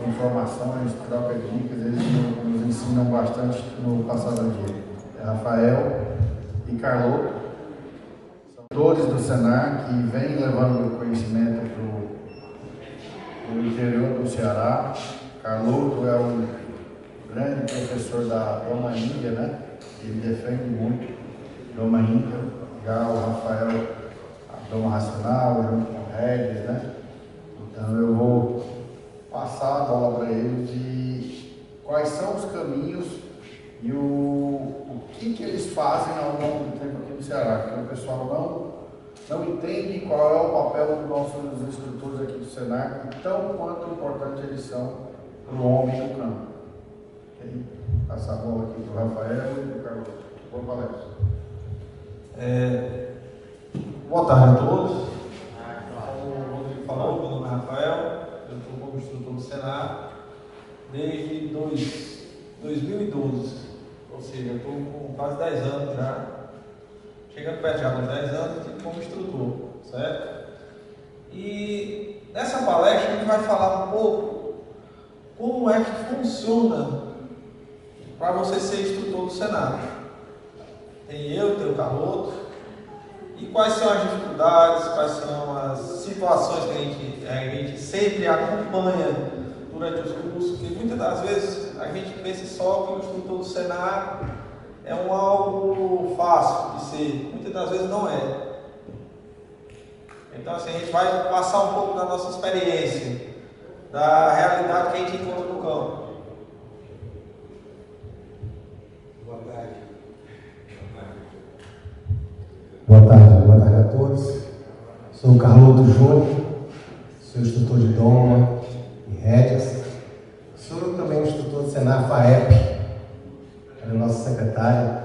informações, troca dicas, eles nos ensinam bastante no passado dia. É Rafael e Carloto, são doutores do Senar que vêm levando o conhecimento para o interior do Ceará. Carloto é um grande professor da Doma Índia, né? Ele defende muito Doma Índia. Já o Rafael, a Doma Racional, junto com o Regis, né? Então eu vou passar a bola para eles de quais são os caminhos e o que eles fazem ao longo do tempo aqui no Ceará, porque o pessoal não entende qual é o papel dos nossos instrutores aqui do Senar e tão quanto importante eles são para o homem no campo. Okay? Passar a bola aqui para o Rafael e para o Carlos. Boa palestra. Boa tarde a todos. Como o Rodrigo falou, meu nome é Rafael, eu estou como instrutor do Senar desde 2012, ou seja, eu estou com quase 10 anos já, chegando perto já dos 10 anos como instrutor, certo? E nessa palestra a gente vai falar um pouco como é que funciona para você ser instrutor do Senar. Tem o Carloto, e quais são as dificuldades, quais são as situações que a gente sempre acompanha durante os cursos, porque muitas das vezes a gente pensa só que o instrutor do Senar é algo fácil de ser, muitas das vezes não é. Então assim, a gente vai passar um pouco da nossa experiência, da realidade que a gente encontra no campo. Boa tarde a todos. Sou o Carloto Júnior, sou instrutor de Doma e rédeas. Sou também instrutor do Senar FAEP, era o nosso secretário,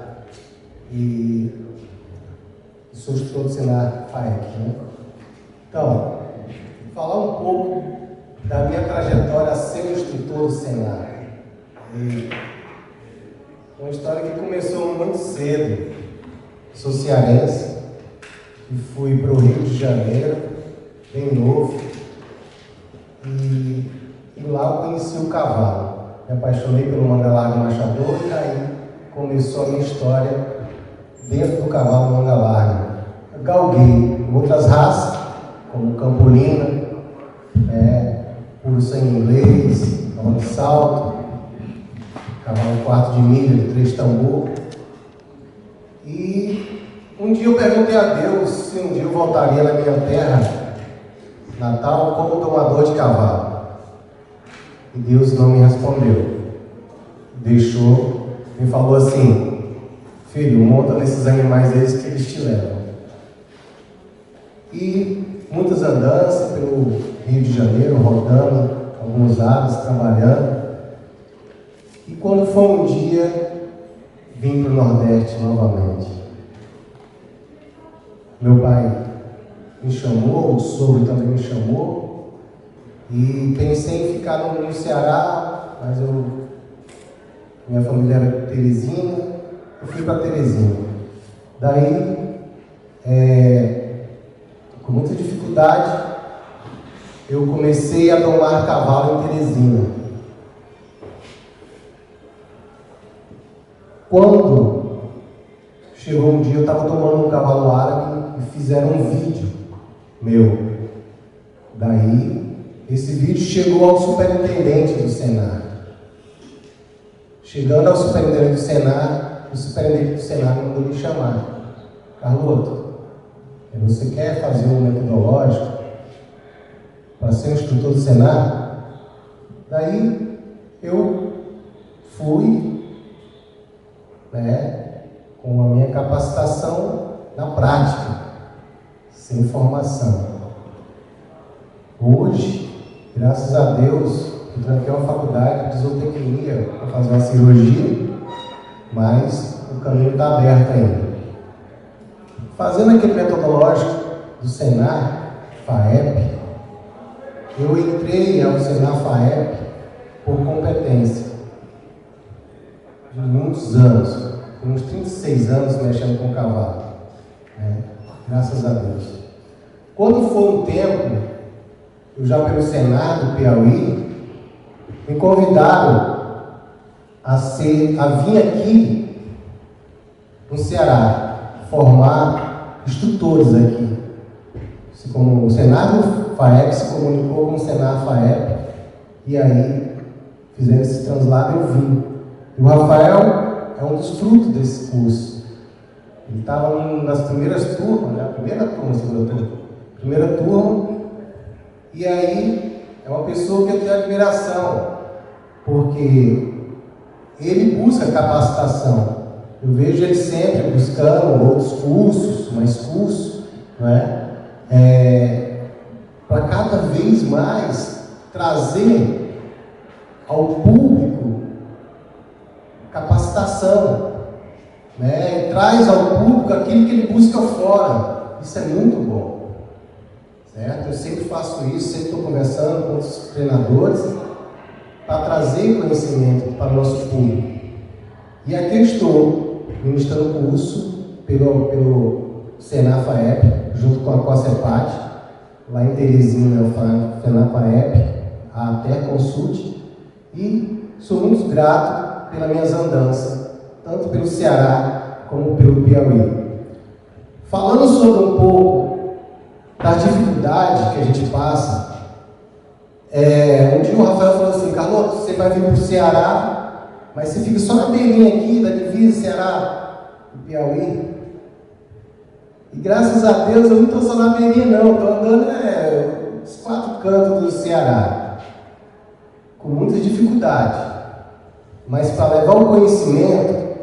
e sou instrutor do Senar FAEP. Né? Então, vou falar um pouco da minha trajetória a ser instrutor do Senar. E uma história que começou muito cedo. Sou cearense e fui para o Rio de Janeiro, bem novo, e lá eu conheci o cavalo. Me apaixonei pelo manga larga machador e aí começou a minha história dentro do cavalo manga larga. Eu galguei outras raças, como campolina, puro sangue inglês, cavalo de salto, cavalo quarto de milha, de 3 tambor. E um dia eu perguntei a Deus se um dia eu voltaria na minha terra natal como domador de cavalo. E Deus não me respondeu. Me falou assim: filho, monta nesses animais que eles te levam. E muitas andanças pelo Rio de Janeiro, rodando alguns anos, trabalhando. E quando foi um dia, vim para o Nordeste novamente. Meu pai me chamou, o sogro também me chamou, e pensei em ficar no Ceará, mas minha família era de Teresina, eu fui para Teresina. Daí, com muita dificuldade, eu comecei a domar cavalo em Teresina. Quando chegou um dia, eu estava tomando um cavalo árabe e fizeram um vídeo meu. Daí, esse vídeo chegou ao superintendente do Senar. Chegando ao superintendente do Senar, o superintendente do Senar mandou me chamar. Carloto, você quer fazer um metodológico para ser um instrutor do Senar? Daí, eu fui, com a minha capacitação na prática, sem formação. Hoje, graças a Deus, eu tranquei uma faculdade de zootecnia para fazer uma cirurgia, mas o caminho está aberto ainda. Fazendo aquele metodológico do Senar FAEP, eu entrei ao Senar FAEP por competência. De muitos anos, com uns 36 anos mexendo com cavalo, graças a Deus. Quando foi um tempo, eu já pelo Senar do Piauí, me convidaram a vir aqui no Ceará, formar instrutores aqui. Como o Senar FAEP se comunicou com o Senar FAEP, e aí fizeram esse translado e eu vim. E o Rafael é um dos frutos desse curso. Ele estava nas primeiras turmas, né? Primeira turma, e aí é uma pessoa que eu tenho admiração, porque ele busca capacitação. Eu vejo ele sempre buscando outros cursos, mais cursos, né? Para cada vez mais trazer ao público capacitação, né? E traz ao público aquilo que ele busca fora. Isso é muito bom, certo? Eu sempre faço isso, sempre estou conversando com os treinadores para trazer conhecimento para o nosso público. E aqui eu estou ministrando curso pelo Senar FAEP, junto com a COCEPAT, lá em Teresina, o Senar FAEP, a Terconsult, e sou muito grato pelas minhas andanças, tanto pelo Ceará como pelo Piauí. Falando sobre um pouco da dificuldade que a gente passa, um dia o Rafael falou assim: Carlos, você vai vir para o Ceará, mas você fica só na beirinha aqui, da divisa Ceará e Piauí. E graças a Deus eu não estou só na beirinha não, estou andando os 4 cantos do Ceará, com muita dificuldade. Mas para levar o conhecimento,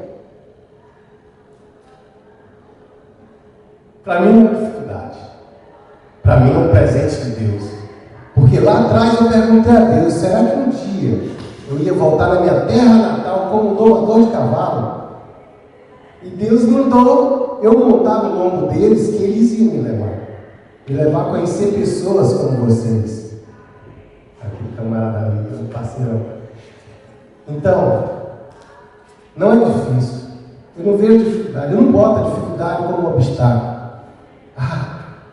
para mim não é dificuldade. Para mim é um presente de Deus. Porque lá atrás eu perguntei a Deus: será que um dia eu ia voltar na minha terra natal como domador de cavalo? E Deus mandou eu montar no lombo deles, que eles iam me levar a conhecer pessoas como vocês. Aquele camarada ali, um parceirão. Então, não é difícil. Eu não vejo dificuldade, eu não boto a dificuldade como um obstáculo.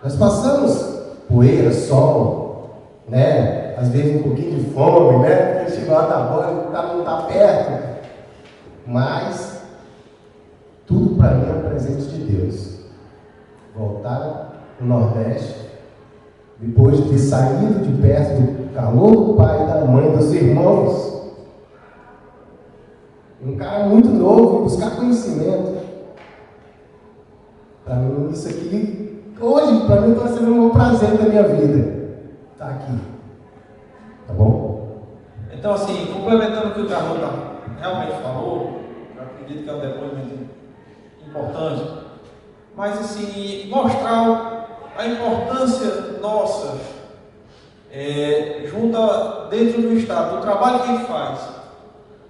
Nós passamos poeira, sol, né? Às vezes um pouquinho de fome, né? Porque chegou lá da bola, o cara não está perto. Mas tudo para mim é um presente de Deus. Voltar no Nordeste, depois de ter saído de perto do calor do pai e da mãe, dos irmãos. Um cara muito novo, buscar conhecimento. Para mim, isso aqui, hoje, para mim, está sendo um prazer da minha vida estar aqui. Tá bom? Então, assim, complementando o que o Carlos realmente falou, eu acredito que é um depoimento importante, mas, assim, mostrar a importância nossa junto dentro do Estado, do trabalho que a gente faz.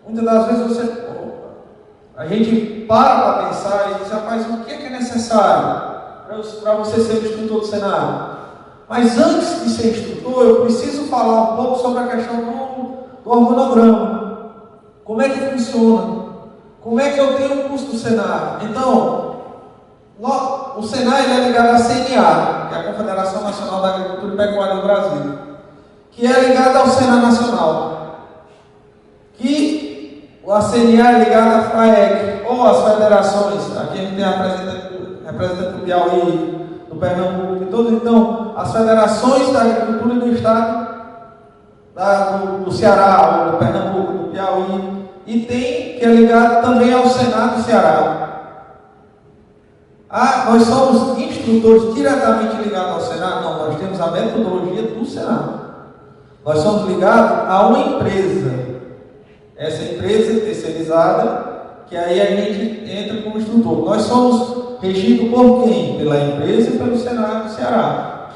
Muitas das vezes a gente para pensar e diz: rapaz, o que é necessário para você ser instrutor do Senar? Mas antes de ser instrutor, eu preciso falar um pouco sobre a questão do organograma. Como é que funciona? Como é que eu tenho um curso do Senar? Então, o Senar ele é ligado à CNA, que é a Confederação Nacional da Agricultura e Pecuária do Brasil, que é ligada ao Senar Nacional, que a CNA é ligada à FAEC, ou às federações. Aqui a gente tem representante do Piauí, do Pernambuco, e todos. Então, as federações da agricultura do estado, do Ceará, do Pernambuco, do Piauí, e tem que é ligado também ao Senar do Ceará. Nós somos instrutores diretamente ligados ao Senar? Não, nós temos a metodologia do Senar. Nós somos ligados a uma empresa. Essa empresa terceirizada, que aí a gente entra como instrutor. Nós somos regidos por quem? Pela empresa e pelo Senar do Ceará.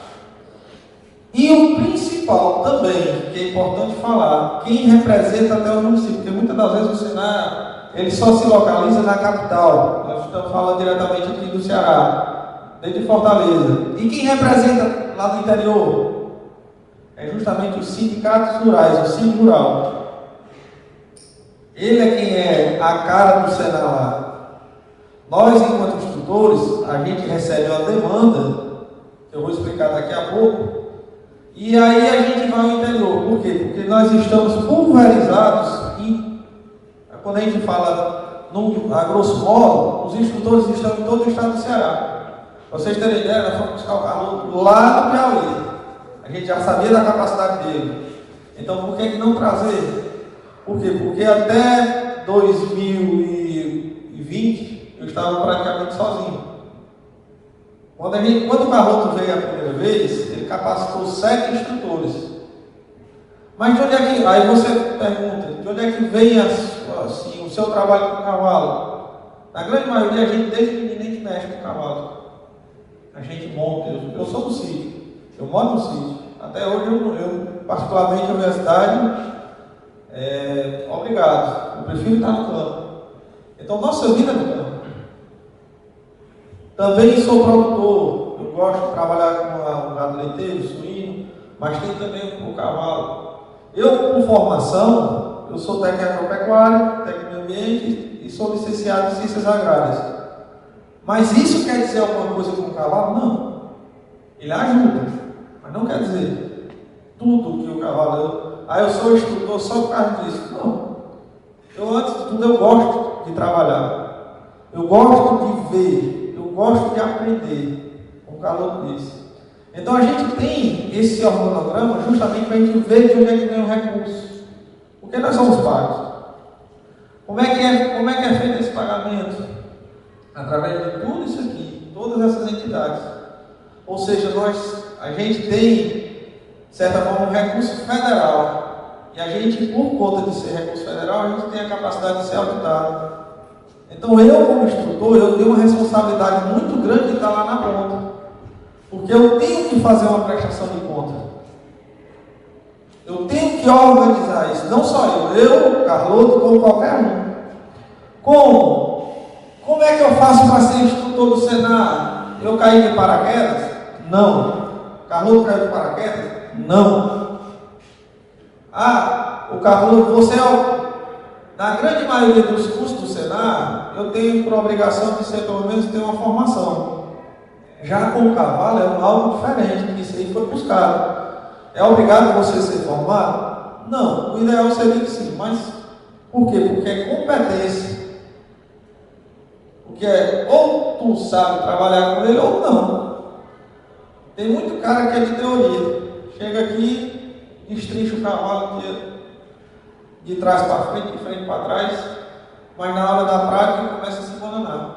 E o principal também, que é importante falar, quem representa até o município, porque muitas das vezes o Senar, ele só se localiza na capital. Nós estamos falando diretamente aqui do Ceará, dentro de Fortaleza. E quem representa lá no interior? É justamente os sindicatos rurais, o Sindicato Rural. Ele é quem é a cara do Senar lá. Nós, enquanto instrutores, a gente recebe uma demanda, que eu vou explicar daqui a pouco, E aí a gente vai ao interior. Por quê? Porque nós estamos pulverizados e, quando a gente fala a grosso modo, os instrutores estão em todo o estado do Ceará. Para vocês terem ideia, nós fomos buscar o Carlos lá no Piauí. A gente já sabia da capacidade dele. Então, por que não trazer? Por quê? Porque até 2020 eu estava praticamente sozinho. Quando o Carlos veio a primeira vez, ele capacitou 7 instrutores. Mas de onde é que... Aí você pergunta, de onde é que vem assim, o seu trabalho com o cavalo? Na grande maioria, a gente desde menino a gente mexe com o cavalo. A gente monta. Eu sou do sítio. Eu moro no sítio. Até hoje, eu particularmente, a universidade, obrigado. Eu prefiro estar no campo. Então, nossa vida é no campo. Também sou produtor. Eu gosto de trabalhar com o gado leiteiro, suíno, mas tem também o cavalo. Eu, por formação, eu sou técnico agropecuário, técnico de meio ambiente e sou licenciado em ciências agrárias. Mas isso quer dizer alguma coisa com o cavalo? Não. Ele ajuda, mas não quer dizer tudo que o cavalo... eu sou instrutor só por causa disso. Não. Eu, antes de tudo, eu gosto de trabalhar. Eu gosto de ver. Eu gosto de aprender. O Carlos disse. Então, a gente tem esse organograma justamente para a gente ver de onde é que vem o recurso. Porque nós somos pagos. Como é que é feito esse pagamento? Através de tudo isso aqui, todas essas entidades. Ou seja, a gente tem, de certa forma, um recurso federal. E a gente, por conta de ser recurso federal, a gente tem a capacidade de ser auditado. Então, eu, como instrutor, eu tenho uma responsabilidade muito grande de estar lá na ponta. Porque eu tenho que fazer uma prestação de conta. Eu tenho que organizar isso. Não só eu, Carloto, como qualquer um. Como é que eu faço para ser instrutor do Senar? Eu caí de paraquedas? Não. Carloto caiu de paraquedas? Não. O Carloto, na grande maioria dos cursos do Senar, eu tenho por obrigação de ser, pelo menos, ter uma formação. Já com o cavalo é algo diferente, porque isso aí foi buscado. É obrigado você ser formado? Não. O ideal seria que sim, mas por quê? Porque é competência. Porque ou tu sabe trabalhar com ele ou não. Tem muito cara que é de teoria. Chega aqui, destrincha o cavalo de trás para frente, de frente para trás, mas na hora da prática começa a se bananar.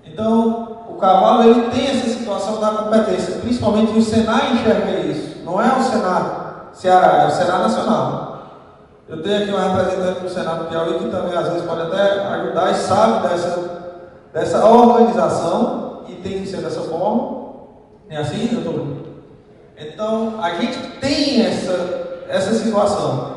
Então, o cavalo ele tem essa situação da competência, principalmente o Senar enxerga isso. Não é o Senar Ceará, é o Senar Nacional. Eu tenho aqui uma representante do Senar do Piauí que também às vezes pode até ajudar e sabe dessa organização e tem que ser dessa forma. É assim, doutor? Então, a gente tem essa situação.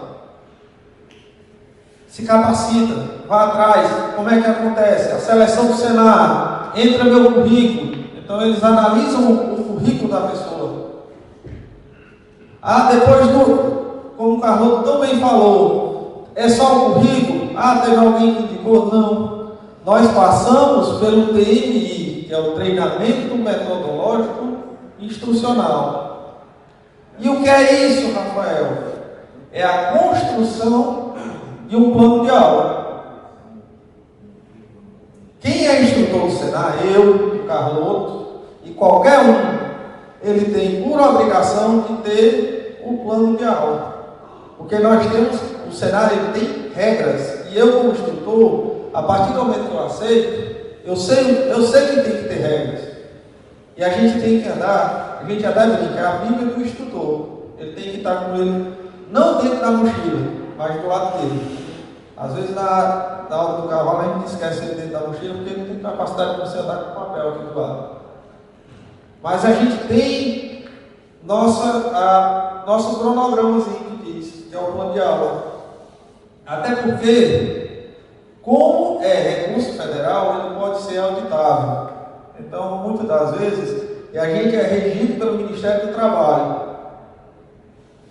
Se capacita, vai atrás. Como é que acontece? A seleção do Senar, entra meu currículo. Então, eles analisam o currículo da pessoa. Depois como o Carlos também falou, é só o currículo? Teve alguém que indicou? Não. Nós passamos pelo TMI, que é o treinamento metodológico instrucional. E o que é isso, Rafael? É a construção de um plano de aula. Quem é instrutor do Senar? Eu, o Carloto e qualquer um, ele tem por obrigação de ter o plano de aula. Porque nós temos, o Senar ele tem regras, e eu como instrutor, a partir do momento que eu aceito, eu sei que tem que ter regras. E a gente tem que andar, a gente já deve brincar, a Bíblia do instrutor. Ele tem que estar com ele, não dentro da mochila, mas do lado dele. Às vezes na hora do cavalo a gente esquece ele dentro da mochila, porque ele não tem capacidade de você andar com o papel aqui do lado. Mas a gente tem nosso cronogramazinho que diz, que é o plano de aula. Até porque, como é recurso federal, ele pode ser auditável. Então, muitas das vezes, a gente é regido pelo Ministério do Trabalho.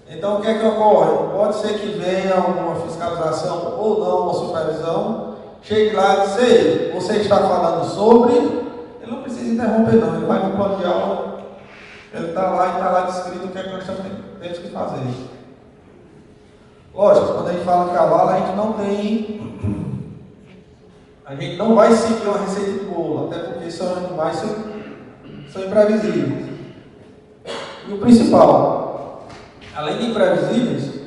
Então, o que é que ocorre? Pode ser que venha alguma fiscalização ou não, uma supervisão, chegue lá e diz, ei, você está falando sobre... Ele não precisa interromper não, ele vai no plano de aula Ele está lá e está lá descrito o que é que nós temos que fazer. Lógico, quando a gente fala de cavalo, a gente não vai seguir uma receita de bolo, até porque são animais são imprevisíveis. E o principal, além de imprevisíveis,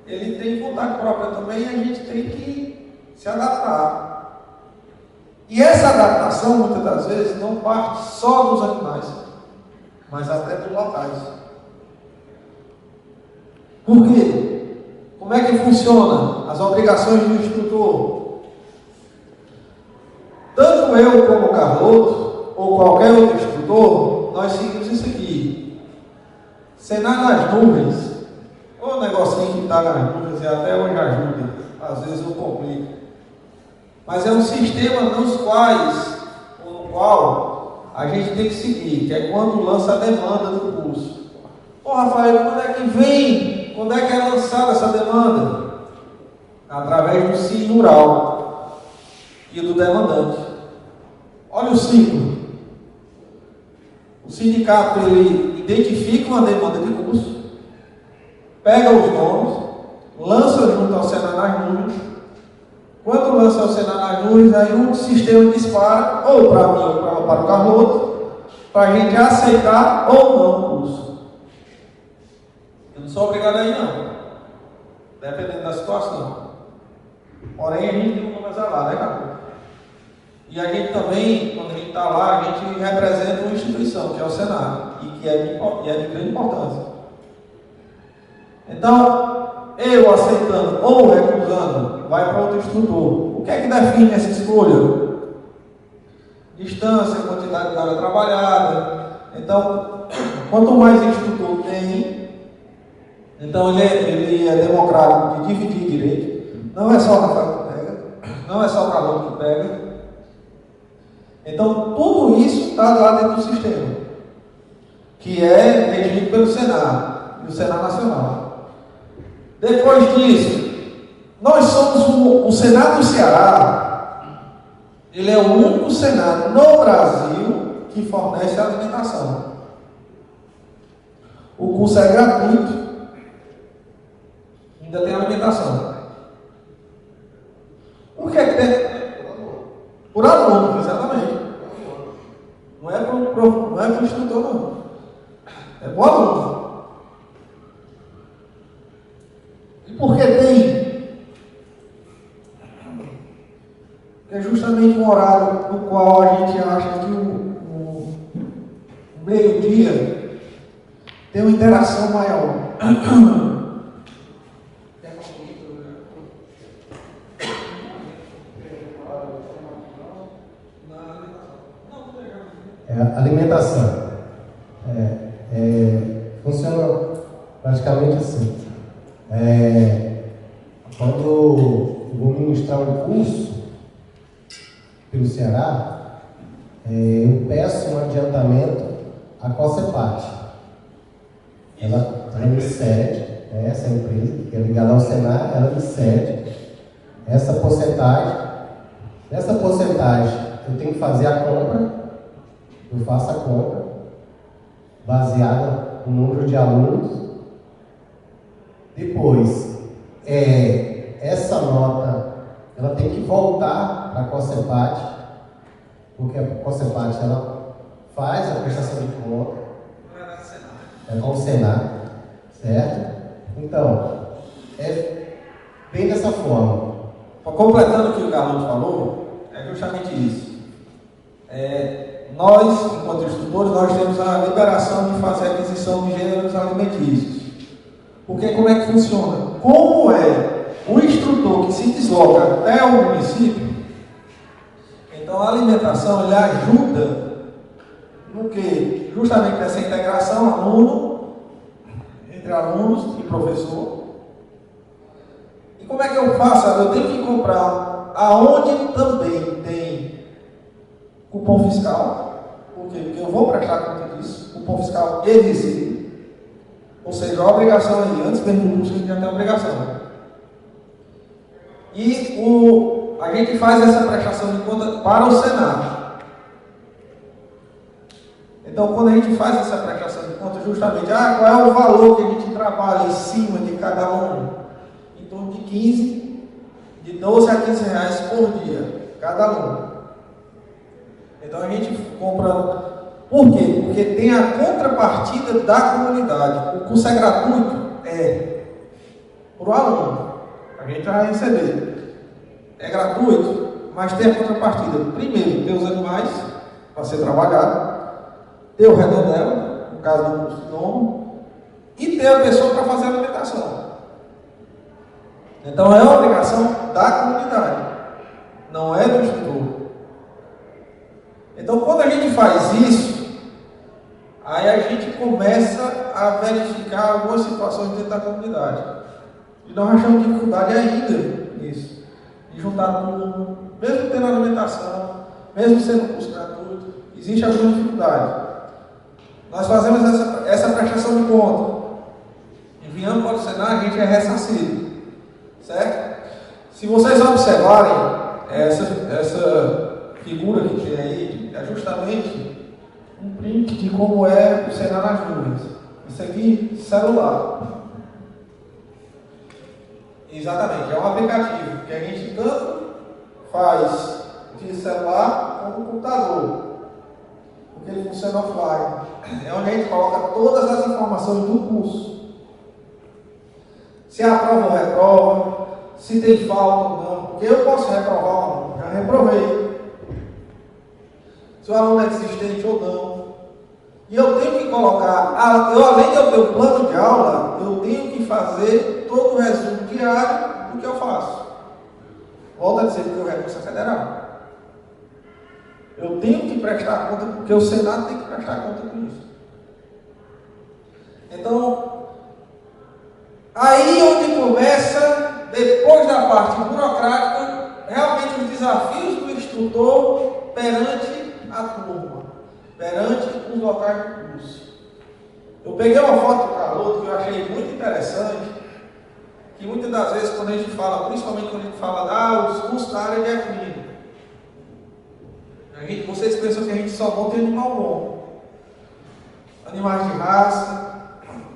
ele tem vontade própria também e a gente tem que se adaptar. E essa adaptação, muitas das vezes, não parte só dos animais, mas até dos locais. Por quê? Como é que funciona as obrigações do instrutor? Tanto eu como o Carloto, ou qualquer outro instrutor, nós seguimos isso aqui. Senar nas nuvens, ou um negocinho que está nas nuvens, e até hoje ajuda, às vezes eu complico. Mas é um sistema no qual a gente tem que seguir, que é quando lança a demanda do curso. Ô Rafael, quando é que vem? Quando é que é lançada essa demanda? Através do sindural e do demandante. Olha o ciclo. O sindicato, ele identifica uma demanda de curso, pega os nomes, lança junto ao Senar nas nuvens. Quando lança ao Senar nas nuvens, aí o sistema dispara, ou para mim ou para o Carloto, para a gente aceitar ou não o curso. Eu não sou obrigado a ir, não. Dependendo da situação. Porém, a gente tem um nome lá, né, Carloto? E a gente também, quando a gente está lá, a gente representa uma instituição, que é o Senar, e que é de grande importância. Então, eu aceitando ou recusando, vai para outro instrutor. O que é que define essa escolha? Distância, quantidade de hora trabalhada. Então, quanto mais instrutor tem, então ele é democrático de dividir direito. Não é só o Rafael que pega, não é só o Carloto que pega. Então, tudo isso está lá dentro do sistema, que é regido pelo Senar, e o Senar Nacional. Depois disso, nós somos o Senado do Ceará. Ele é o único Senado no Brasil que fornece alimentação. O curso é gratuito, ainda tem alimentação. O que é que tem? Por aluno, exatamente. Não é para o instrutor, não. É para o aluno. E por que tem? É justamente um horário no qual a gente acha que o meio-dia tem uma interação maior. Alimentação. Funciona praticamente assim. Quando eu vou ministrar um curso pelo Ceará, eu peço um adiantamento à COCEPAT. Ela me cede, essa empresa que é ligada ao Senar, ela me cede essa porcentagem. Nessa porcentagem, eu tenho que fazer a compra. Eu faço a compra baseada no número de alunos. Depois, essa nota ela tem que voltar para a COCEPAT, porque a COCEPAT ela faz a prestação de conta. É com o Senar, certo? Então, é bem dessa forma. Completando o que o Carlos falou, é justamente isso. Nós, enquanto instrutores, nós temos a liberação de fazer a aquisição de gêneros alimentícios. Porque como é que funciona? Como é o instrutor que se desloca até o município, então a alimentação ele ajuda no que? Justamente nessa integração entre alunos e professor. E como é que eu faço? Eu tenho que comprar aonde também tem cupom fiscal. Por quê? Porque eu vou prestar conta disso. Cupom fiscal existe. Ou seja, a obrigação aí, antes mesmo do curso, a gente já tem a obrigação. E a gente faz essa prestação de conta para o Senar. Então, quando a gente faz essa prestação de conta justamente, qual é o valor que a gente trabalha em cima de cada aluno? Em torno de 12 a 15 reais por dia, cada aluno. Então a gente compra. Por quê? Porque tem a contrapartida da comunidade. O curso é gratuito? É. Para o aluno. A gente vai receber. É gratuito, mas tem a contrapartida. Primeiro, ter os animais para ser trabalhado, ter o redondel, no caso do curso de domo, e ter a pessoa para fazer a alimentação. Então é uma obrigação da comunidade, não é do instrutor. Então quando a gente faz isso, aí a gente começa a verificar algumas situações dentro da comunidade. E nós achamos dificuldade ainda nisso. De juntar tudo, mesmo tendo alimentação, mesmo sendo curso gratuito, existe alguma dificuldade. Nós fazemos essa prestação de conta. Enviando para o Senar, a gente é ressarcido. Certo? Se vocês observarem essa figura que tem aí, é justamente um print de como é o Senar nas nuvens. Isso aqui, celular. Exatamente, é um aplicativo que a gente tanto faz de celular como computador, porque ele funciona offline. É onde a gente coloca todas as informações do curso. Se aprova ou reprova, se tem falta ou não, porque eu posso reprovar ou não, já reprovei. Se o aluno é desistente ou não. E eu tenho que colocar, além de eu ter o plano de aula, eu tenho que fazer todo o resumo diário do que eu faço. Volto a dizer que o recurso é federal. Eu tenho que prestar conta, porque o Senado tem que prestar conta com isso. Então, aí onde começa, depois da parte burocrática, realmente os desafios do instrutor perante a turma, perante os locais do curso. Eu peguei uma foto do Carloto que eu achei muito interessante, que muitas das vezes quando a gente fala, principalmente quando a gente fala os cursos da área de equino, vocês pensam que a gente só monta animal bom. Animais de raça,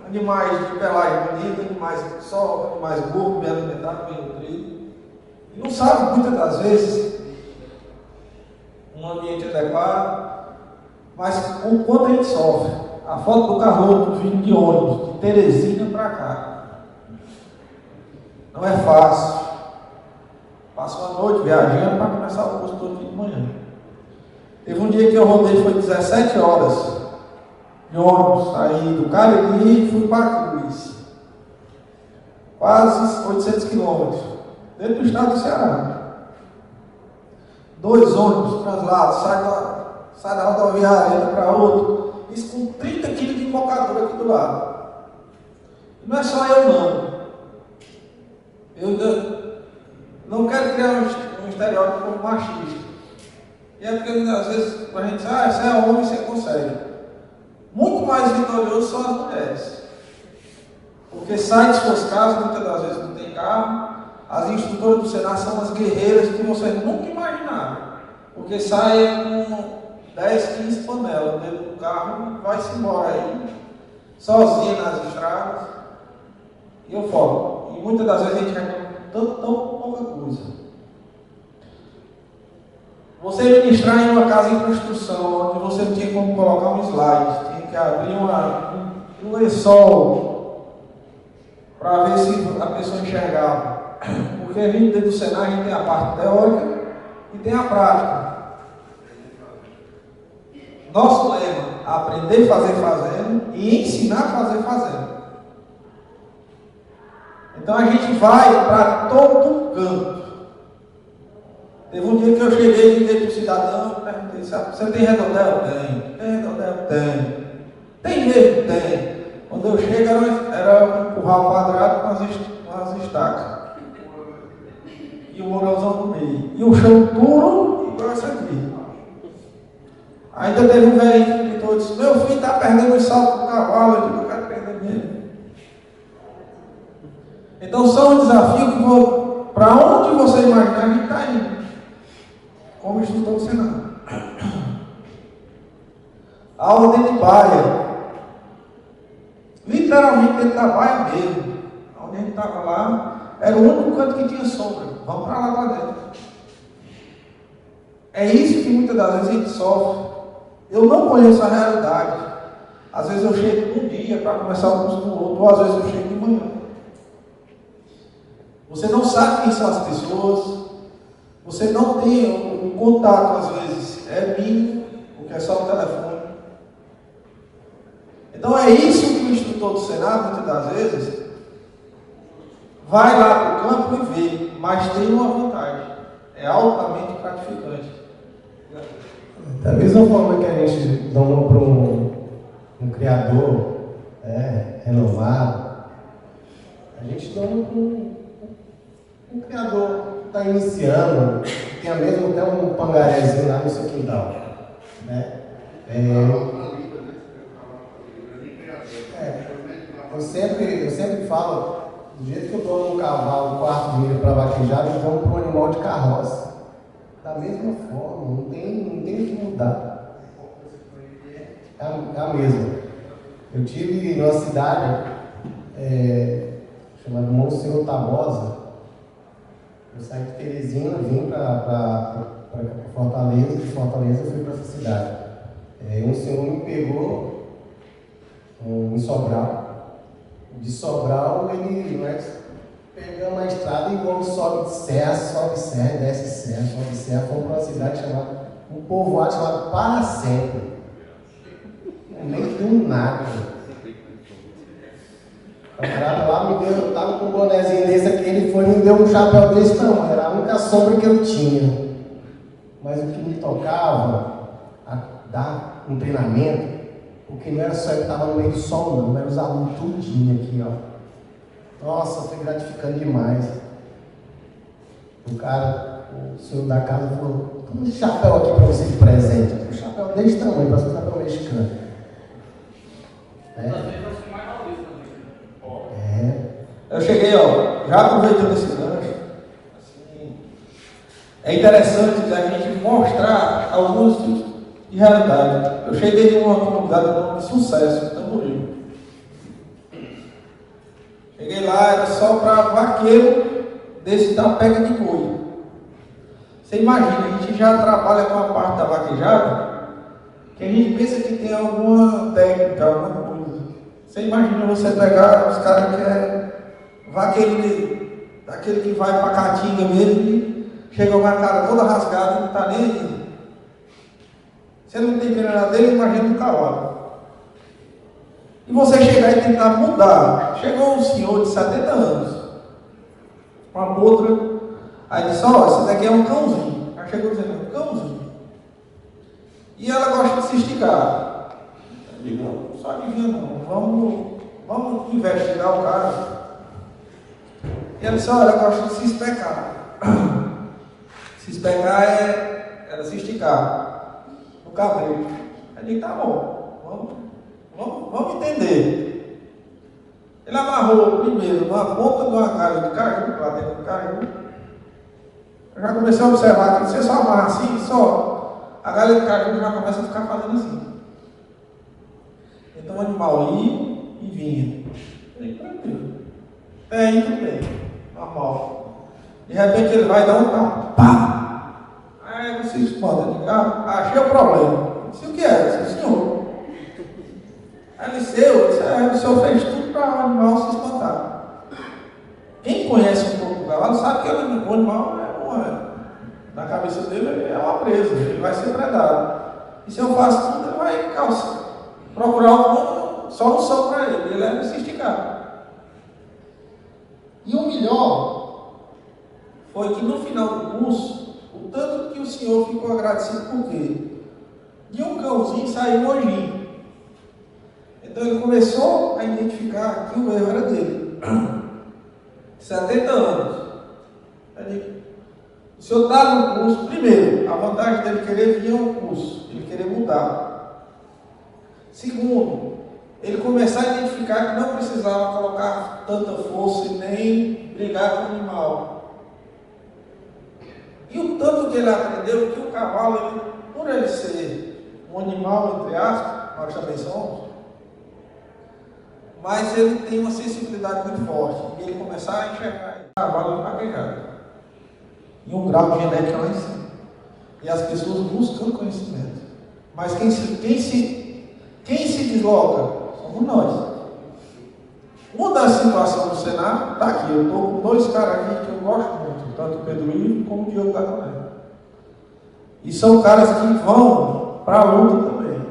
animais de pelagem bonita, animais gordos, bem alimentados, bem nutridos. E não sabe muitas das vezes um ambiente adequado, mas o quanto a gente sofre. A foto do Carloto vindo de ônibus, de Teresina para cá. Não é fácil. Passa uma noite viajando para começar o curso todo dia de manhã. Teve um dia que eu rodei, foi 17 horas de ônibus, saí do Cariri e fui para a Cruz. Quase 800 quilômetros, dentro do estado do Ceará. 2 ônibus translados, sai da rodoviária, entra para outro. Isso com 30 quilos de embocadura aqui do lado. E não é só eu não. Eu não quero criar um estereótipo machista. E é porque às vezes a gente diz, você é homem, você consegue. Muito mais vitorioso são as mulheres. Porque saem de suas casas, muitas das vezes não tem carro. As instrutoras do Senar são as guerreiras que vocês nunca imaginaram. Porque saem com 10, 15 panelas dentro do carro e vai-se embora aí, sozinha nas estradas. E eu falo, e muitas das vezes a gente reclama tão pouca coisa. Você ministrar em uma casa em construção, onde você não tinha como colocar um slide, tinha que abrir um lençol para ver se a pessoa enxergava. Porque a gente dentro do Senar, a gente tem a parte teórica e tem a prática. Nosso lema, aprender a fazer fazendo e ensinar a fazer fazendo. Então a gente vai para todo canto. Teve um dia que eu cheguei e liguei para o cidadão, perguntei, você tem redondel? Tem. Tem redondel? Tem. Tem mesmo? Tem. Quando eu chego era um curral quadrado com as estacas. E o moralzão no meio. E o chão duro igual essa aqui. Ainda teve um velhinho que gritou e disse, meu filho está perdendo o salto do cavalo, eu digo, eu quero perder mesmo. Então são desafios que para onde você imaginar a gente está indo. Como instrutor do Senado. Aula dentro de baia. literalmente dentro da baia mesmo. Onde a gente estava lá, era o único canto que tinha sombra. Vamos para lá para dentro. É isso que muitas das vezes a gente sofre. Eu não conheço a realidade. Às vezes eu chego num dia para começar o curso no outro, ou às vezes eu chego de manhã. Você não sabe quem são as pessoas, você não tem um contato, às vezes, é mínimo, porque é só o telefone. Então é isso que o instrutor do Senado, muitas das vezes, vai lá para o campo e vê, mas tem uma vantagem, é altamente gratificante. Da mesma forma que a gente dá uma para um criador renomado, a gente dá uma para um criador que está iniciando, que tem mesmo até um pangarézinho lá no seu quintal. Né? Eu sempre falo, do jeito que eu dou um cavalo, um quarto de milho para vaquejada, eu dou para um animal de carroça. Da mesma forma, não tem o que mudar. É a mesma. Eu tive numa cidade chamada Monsenhor Tabosa. Eu saí de Teresina, vim para Fortaleza, de Fortaleza eu fui para essa cidade. Um senhor me pegou em Sobral. De Sobral, ele pegamos a estrada e vamos, sobe serra, desce serra, sobe serra. Fomos para uma cidade chamada, um povoado chamado Para Sempre. No meio de um nada. O camarada lá me deu, eu estava com um bonezinho desse aqui, ele foi e me deu um chapéu desse tamanho, era a única sombra que eu tinha. Mas o que me tocava a dar um treinamento, porque não era só eu que estava no meio do sol, não, eram os alunos tudinho aqui, ó. Nossa, foi gratificante demais. O senhor da casa falou, toma um chapéu aqui para você de presente. Um chapéu desse tamanho, para ser um chapéu mexicano. Eu cheguei, já aproveitando esse gancho, assim, é interessante a gente mostrar alguns tipos de realidade. Eu cheguei em uma comunidade de sucesso, Tamboril. Cheguei lá, era só para vaqueiro desse da pega de boi. Você imagina, a gente já trabalha com a parte da vaquejada, que a gente pensa que tem alguma técnica, alguma coisa. Você imagina você pegar os caras que é vaqueiro daquele que vai para a caatinga mesmo e chega uma cara toda rasgada e não está nem aí. Você não tem pena dele, imagina o cavalo. E você chegar e tentar mudar. Chegou um senhor de 70 anos, uma outra, aí disse, esse daqui é um cãozinho. Aí chegou dizendo, um cãozinho. E ela gosta de se esticar. Eu digo, não, só adivinha não, vamos investigar o cara. E ela disse, ela gosta de se especar. Se especar é ela se esticar no cabelo. Eu digo, tá bom, vamos entender. Ele amarrou primeiro na ponta de uma galha de caju, lá dentro do caju. Eu já comecei a observar que você só amarra assim, só a galha de caju já começa a ficar fazendo assim. Então o animal ia e vinha. Eu digo, tranquilo. Tudo bem. Normal. De repente ele vai dar um tapa. Pá! Aí você espanta. Eu digo, achei o problema. Eu disse, o que é? Eu disse, senhor. Aí ele disse, o senhor fez tudo para o animal se espantar. Quem conhece um pouco o cavalo sabe que o animal na cabeça dele é uma presa, ele vai ser predado. E se eu faço tudo, ele vai procurar uma solução para ele é se esticar. E o melhor foi que no final do curso, o tanto que o senhor ficou agradecido por quê? De um cãozinho saiu um anjinho. Então ele começou a identificar que o erro era dele. 70 anos. O senhor está no curso, primeiro, a vantagem dele querer vir ao curso, ele querer mudar. Segundo, ele começar a identificar que não precisava colocar tanta força e nem brigar com o animal. E o tanto que ele aprendeu que o cavalo, por ele ser um animal, entre aspas, nós também somos, mas ele tem uma sensibilidade muito forte, e ele começar a enxergar cavalo de vaquejada, e um grau de genética lá em cima, e as pessoas buscam conhecimento, mas quem se desloca somos nós. Uma das situações do Senar está aqui. Eu estou com dois caras aqui que eu gosto muito, tanto o Pedro Ivo como o Diogo da Coné. E são caras que vão para a luta também.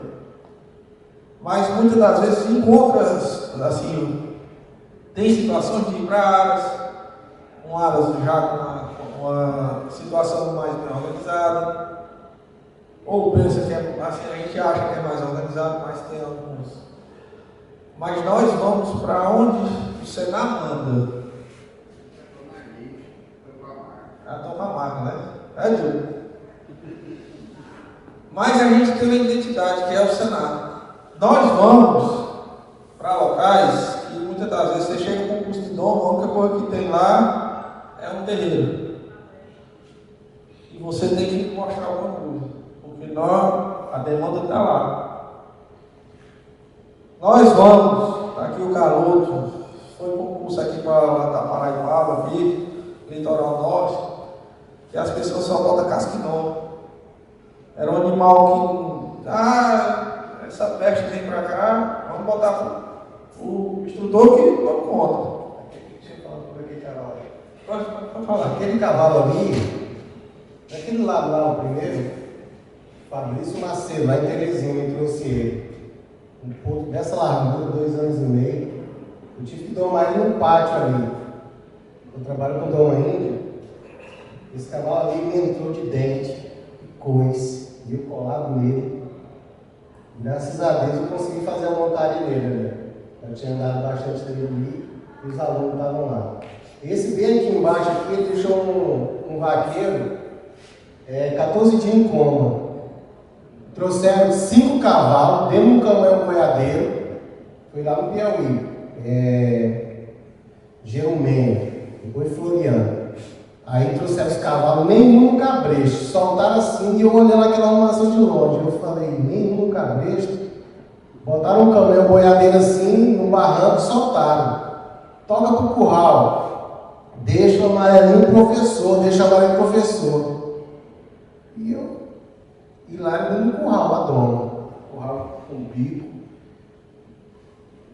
Mas muitas das vezes encontra, assim, tem situações de ir para Aras, com Aras já com uma situação mais bem organizada. Ou pensa que é assim, a gente acha que é mais organizado, mas tem alguns. Mas nós vamos para onde o Senar manda. A tomar marca, né? É duro. Mas a gente tem uma identidade que é o Senar. Nós vamos para locais que muitas das vezes você chega com um curso de dom, a única coisa que tem lá é um terreiro. E você tem que mostrar alguma coisa. Porque a demanda está lá. Nós vamos, está aqui o Garoto, foi concurso aqui da Paraibaba, aqui, litoral norte, que as pessoas só botam casquinó. Era um animal que, essa peste vem para cá, vamos botar o instrutor que não conta. Pode falar. Aquele cavalo ali, daquele lado lá, o primeiro, Fabrício Macedo, lá em Terezinha, me trouxe ele. Um ponto dessa largura, 2 anos e meio. Eu tive que domar ele num pátio ali. Eu trabalho com doma índia. Esse cavalo ali me entrou de dente, coice, e eu colado nele. Graças a Deus eu consegui fazer a montagem nele, né? Eu tinha andado bastante dele ali e os alunos estavam lá. Esse bem aqui embaixo aqui, ele deixou um vaqueiro 14 dias em coma. Trouxeram 5 cavalos dentro de um caminhão boiadeiro, foi lá no Piauí, Gerumene, depois Floriano. Aí trouxeram os cavalos, nenhum cabresto, soltaram assim e eu olhando aquela arrumação de longe. Eu falei, nenhum cabresto. Botaram um caminhão boiadeiro assim, no barranco, soltaram. Toca pro curral, deixa o amarelinho professor, E lá dentro do curral, a dona. Curral com bico.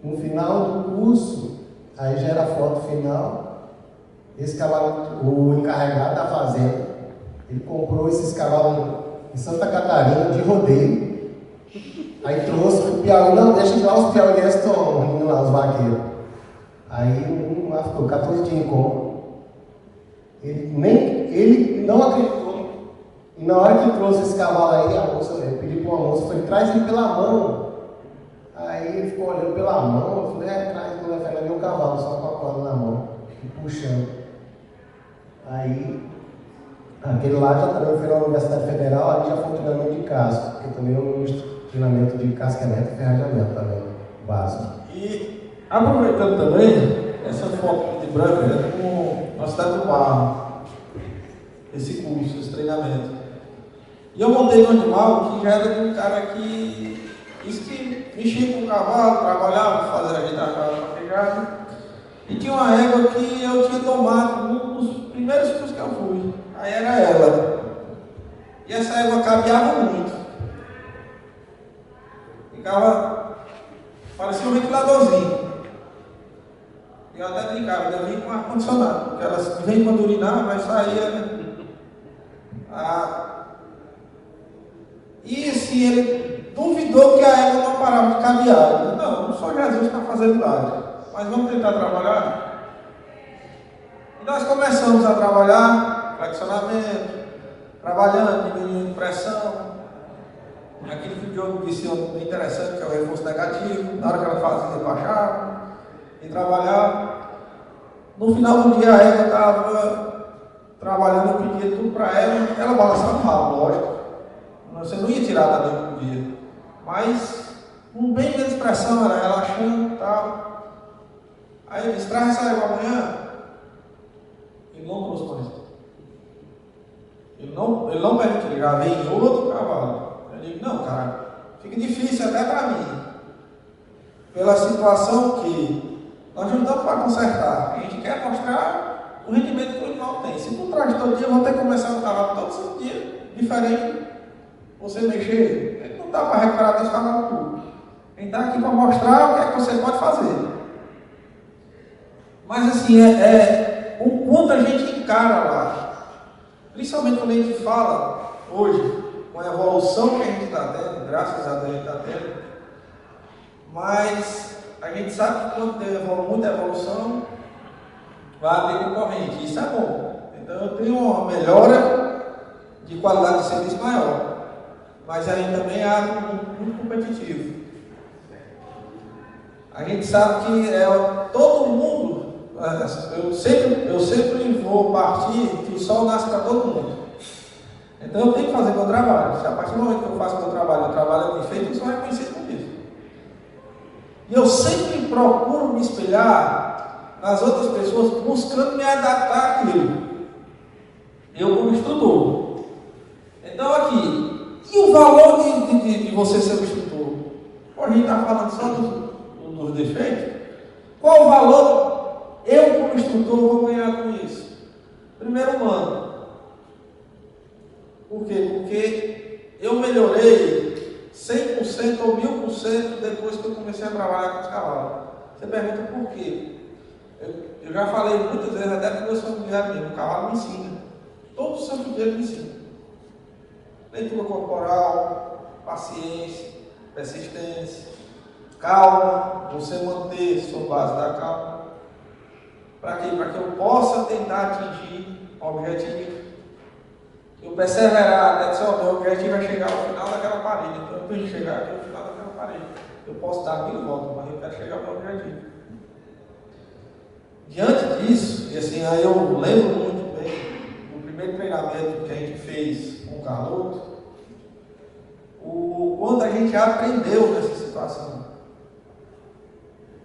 No final do curso, aí já era a foto final. Esse cavalo, o encarregado da fazenda, ele comprou esses cavalos em Santa Catarina, de rodeio. Aí trouxe o Piauí, não, deixa lá os piauienses estão rindo lá, os vaqueiros. Aí um lá ficou 14 dias em coma. Ele não acreditou. E na hora que trouxe esse cavalo aí, eu pedi para uma moça, falei, traz ele pela mão. Aí ele ficou olhando pela mão, eu falei, traz, mulher Fernanda, meu cavalo, só com a corda na mão, e puxando. Aí, aquele lá já também foi na Universidade Federal, ali já foi um treinamento de casco, porque também é um treinamento de casquamento e ferrajamento também, básico. E aproveitando também, essa foto de branco é com a cidade do Barro, esse curso, esse treinamento. E eu montei no animal que já era de um cara que mexia com o cavalo, trabalhava, fazia ajeitar a cavalo para pegar. E tinha uma égua que eu tinha tomado um dos primeiros cursos que eu fui. Aí era ela. E essa égua cabeava muito. Ficava, parecia um ventiladorzinho. E eu até brincava, eu vim com ar-condicionado, porque ela vem quando urinar, vai sair, né? E assim, ele duvidou que a égua não parava de cabear. Ele disse, não sou Jesus que está fazendo milagre, mas vamos tentar trabalhar. E nós começamos a trabalhar, flexionamento, trabalhando, diminuindo pressão. Aquilo que o Diogo disse bem interessante, que é o reforço negativo. Na hora que ela fazia, baixava e trabalhava. No final do dia a égua estava trabalhando, eu pedia tudo para ela balançava o rabo, lógico. Você não ia tirar da dentro do dia. Mas, com bem menos pressão, ela relaxando e tal. Aí ele disse, traz essa égua amanhã. Ele não trouxe mais. Ele não permitiu, ele já veio em outro cavalo. Eu digo, não, cara, fica difícil até para mim. pela situação que nós não estamos para consertar. A gente quer mostrar o rendimento que o animal tem. Se tu traz todo dia, eu vou ter que começar no cavalo todo santo dia, diferente. Você mexer, não dá para recuperar desse cavalo tudo. A gente está aqui para mostrar o que é que você pode fazer. Mas assim, o quanto a gente encara lá, principalmente quando a gente fala hoje, com a evolução que a gente está tendo, graças a Deus a gente está tendo, mas a gente sabe que quando tem muita evolução, vai haver concorrente, isso é bom. Então eu tenho uma melhora de qualidade de serviço maior, mas aí também é algo muito competitivo. A gente sabe que todo mundo, eu sempre vou partir que o sol nasce para todo mundo. Então eu tenho que fazer meu trabalho. Se a partir do momento que eu faço meu trabalho, o trabalho é bem feito, eu sou reconhecido por isso. E eu sempre procuro me espelhar nas outras pessoas, buscando me adaptar àquilo. Eu como instrutor. Então aqui, e o valor de você ser um instrutor? Pô, a gente está falando só dos defeitos. Qual o valor eu como instrutor vou ganhar com isso? Primeiro, humano. Por quê? Porque eu melhorei 100% ou 1000% depois que eu comecei a trabalhar com os cavalos. Você pergunta por quê? Eu já falei muitas vezes, até para meus familiares mesmo, o cavalo me ensina. Todo santo dia ele me ensina. Leitura corporal, paciência, persistência, calma, você manter sua base da calma. Para quê? Para que eu possa tentar atingir o objetivo. Eu perseverar até dizer, meu objetivo é chegar ao final daquela parede. Então eu tenho que chegar aqui ao final daquela parede. Eu posso dar 1000 voltas, mas eu quero chegar ao meu objetivo. Diante disso, e assim, aí eu lembro muito bem do primeiro treinamento que a gente fez com o Carloto, o quanto a gente aprendeu nessa situação.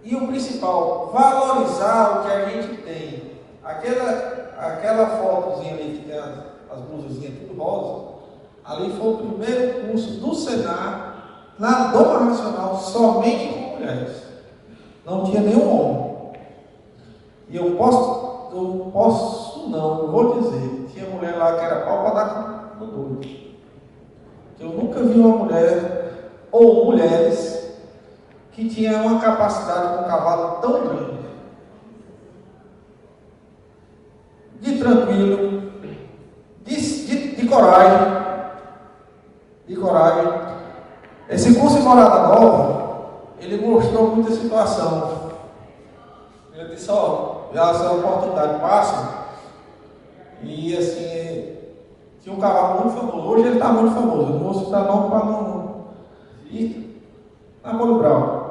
E o principal, valorizar o que a gente tem. Aquela fotozinha ali que tem as blusazinhas tudo rosa, ali foi o primeiro curso do Senar na doma racional somente com mulheres. Não tinha nenhum homem. E eu vou dizer, tinha mulher lá que era pau para dar no doido. Eu nunca vi uma mulher, ou mulheres, que tinha uma capacidade com um cavalo tão grande. De tranquilo, de coragem. Esse curso em Morada Nova, ele mostrou muita situação. Eu disse, já essa oportunidade passa, e assim, tinha um cavalo muito famoso, hoje ele está muito famoso, eu não vou citar nome para não. E Namoro Brau.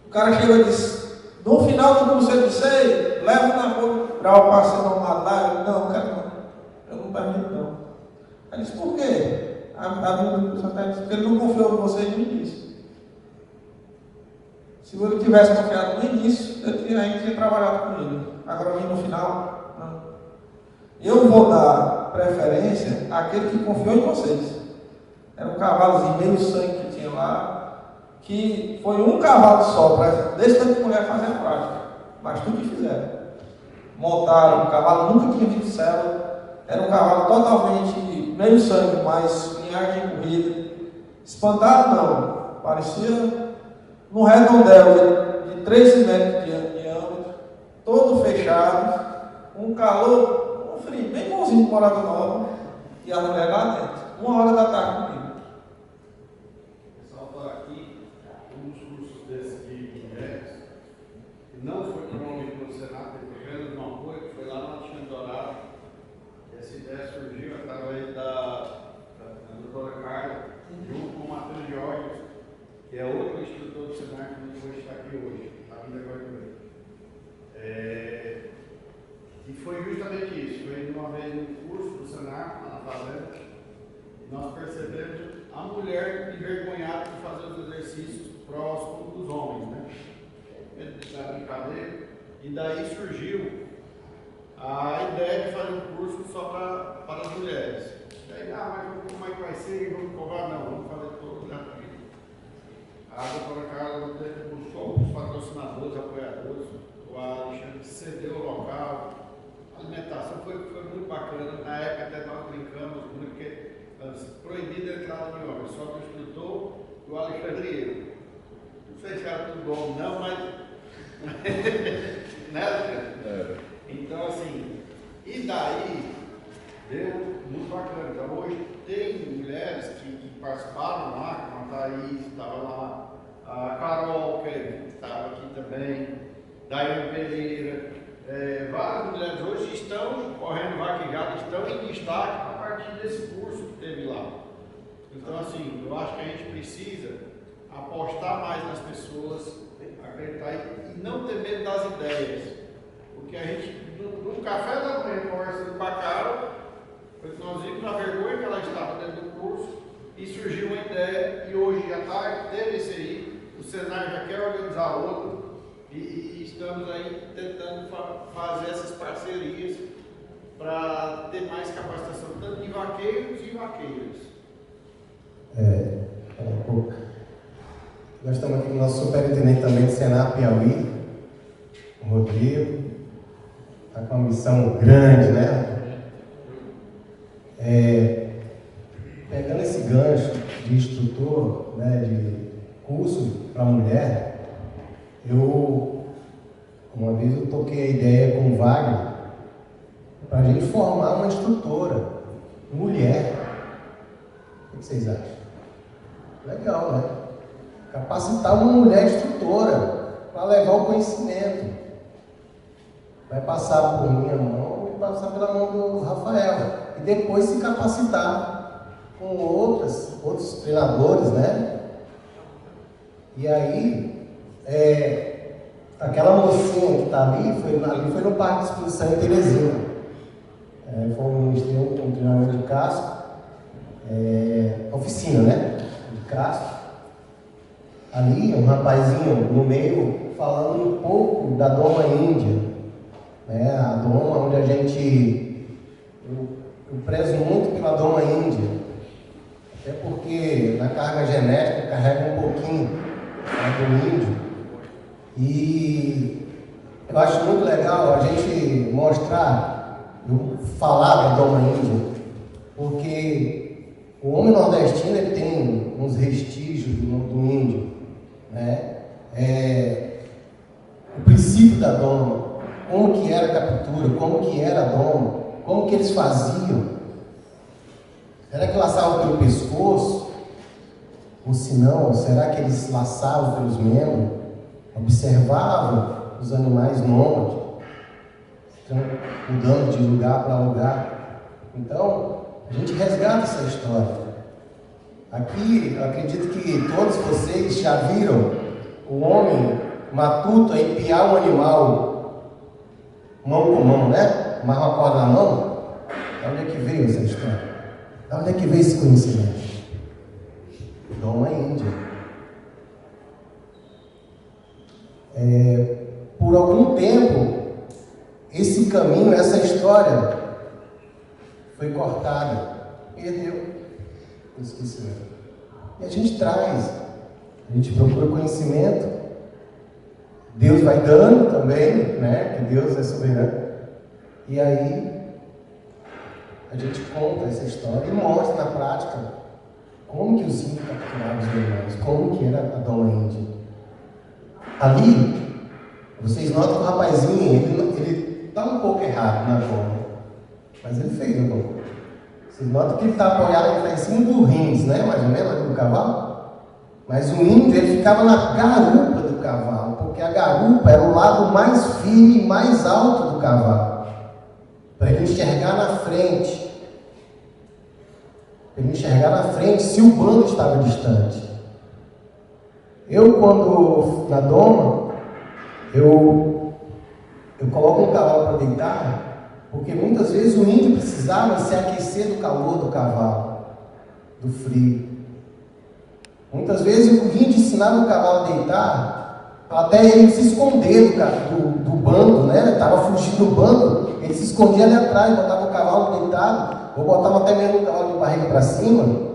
O cara chegou e disse, no final do curso eu disse, leva o Namoro Brau para ser nomado lá. Eu disse, não, quero não. Eu não permito não. Ele disse, por quê? A menina do curso até disse, porque ele não confiou em você no início. Se ele tivesse confiado no início, a gente tinha trabalhado com ele. Agora no final, não. Eu vou dar preferência àquele que confiou em vocês. Era um cavalozinho meio sangue que tinha lá, que foi um cavalo só, para desse tanto de mulher fazer a prática. Mas tudo que fizeram. Montaram, o cavalo nunca tinha visto cela, era um cavalo totalmente meio sangue, mas linhagem de corrida. Espantado não, parecia num redondel de 13 metros de diâmetro, todo fechado, um calor, um frio, bem bonzinho de Morada Nova, e a mulher lá dentro, 1h da tarde comigo. Pessoal, por aqui, um dos cursos desse de mulheres, que não foi promovido pelo Senado, teve apenas um apoio, que foi lá no Alexandre Dourado. Essa ideia surgiu através da doutora Carla, junto com o Matheus Jorge, que é outro instrutor do Senar que hoje está aqui hoje, está vindo agora também. E foi justamente isso, foi uma vez no curso do Senar, lá na fazenda, e nós percebemos a mulher envergonhada de fazer os exercícios próximos dos homens, né? Da brincadeira, e daí surgiu a ideia de fazer um curso só para as mulheres. Daí, mas como é que vai ser? Vamos cobrar? Não, vamos fazer todo gratuito. A doutora Carla os patrocinadores, apoiadores, o Alexandre cedeu o local, a alimentação foi muito bacana. Na época até nós brincamos muito, porque proibido a entrada de homem, só do instrutor e o Alexandre e eu. Não sei se era tudo bom não, mas né, Alexandre? Então assim, e daí deu muito bacana. Então hoje tem mulheres que participaram lá, como a Thaís estava lá, a Carol, que estava aqui também, Daiane Pereira, várias mulheres hoje estão correndo vaquejada, estão em destaque a partir desse curso que teve lá. Então assim, eu acho que a gente precisa apostar mais nas pessoas, acreditar e não ter medo das ideias. Porque a gente, no café da manhã, conversando com a Carol, nós vimos a vergonha que ela estava dentro do curso e surgiu uma ideia, e hoje à tarde teve esse aí, o Senai já quer organizar outro, e estamos aí tentando fazer essas parcerias para ter mais capacitação, tanto de vaqueiros e vaqueiras. Nós estamos aqui com o nosso superintendente também do Senai Piauí, o Rodrigo, está com uma missão grande, né? Pegando esse gancho de instrutor, né, de curso para mulher, uma vez eu toquei a ideia com o Wagner para a gente formar uma instrutora, mulher. O que vocês acham? Legal, né? Capacitar uma mulher instrutora para levar o conhecimento. Vai passar por minha mão e passar pela mão do Rafael. E depois se capacitar com outros treinadores, né? E aí, aquela mocinha que está ali foi no Parque de Exposição em Teresina. Foi um treinamento de casco, oficina, né? De casco. Ali, um rapazinho no meio, falando um pouco da Doma Índia, né? A Doma, onde a gente... Eu prezo muito pela Doma Índia, até porque na carga genética carrega um pouquinho do índio. E eu acho muito legal a gente mostrar, falar da Doma Índia, porque o homem nordestino ele tem uns vestígios do índio, né? O princípio da Doma, como que era a captura, como que era a Doma, como que eles faziam. Será que laçavam pelo pescoço? Ou se não, será que eles laçavam pelos membros? Observavam os animais nômades, mudando de lugar para lugar. Então, a gente resgata essa história. Aqui, eu acredito que todos vocês já viram o homem matuto a empiar um animal mão com mão, né? Amarra uma corda na mão. De onde é que veio essa história? De onde é que veio esse conhecimento? Doma Índia. Por algum tempo, esse caminho, essa história foi cortada, perdeu o esquecimento. E a gente traz, a gente procura conhecimento, Deus vai dando também, né? Que Deus é soberano. E aí a gente conta essa história e mostra na prática como que os índios capturavam os animais, como que era a Doma Índia. Ali, vocês notam que o rapazinho, ele está um pouco errado na forma, mas ele fez um pouco. Vocês notam que ele está apoiado, ele está em cima do rins, né? Mais ou menos, do cavalo. Mas o índio, ele ficava na garupa do cavalo, porque a garupa era o lado mais firme e mais alto do cavalo, para ele enxergar na frente. Para ele enxergar na frente se o bando estava distante. Eu, quando na Doma, eu coloco um cavalo para deitar, porque muitas vezes o índio precisava se aquecer do calor do cavalo, do frio. Muitas vezes o índio ensinava o cavalo a deitar, até ele se esconder do bando, né? Estava fugindo do bando, ele se escondia ali atrás, botava o cavalo deitado, ou botava até mesmo o cavalo de barriga para cima.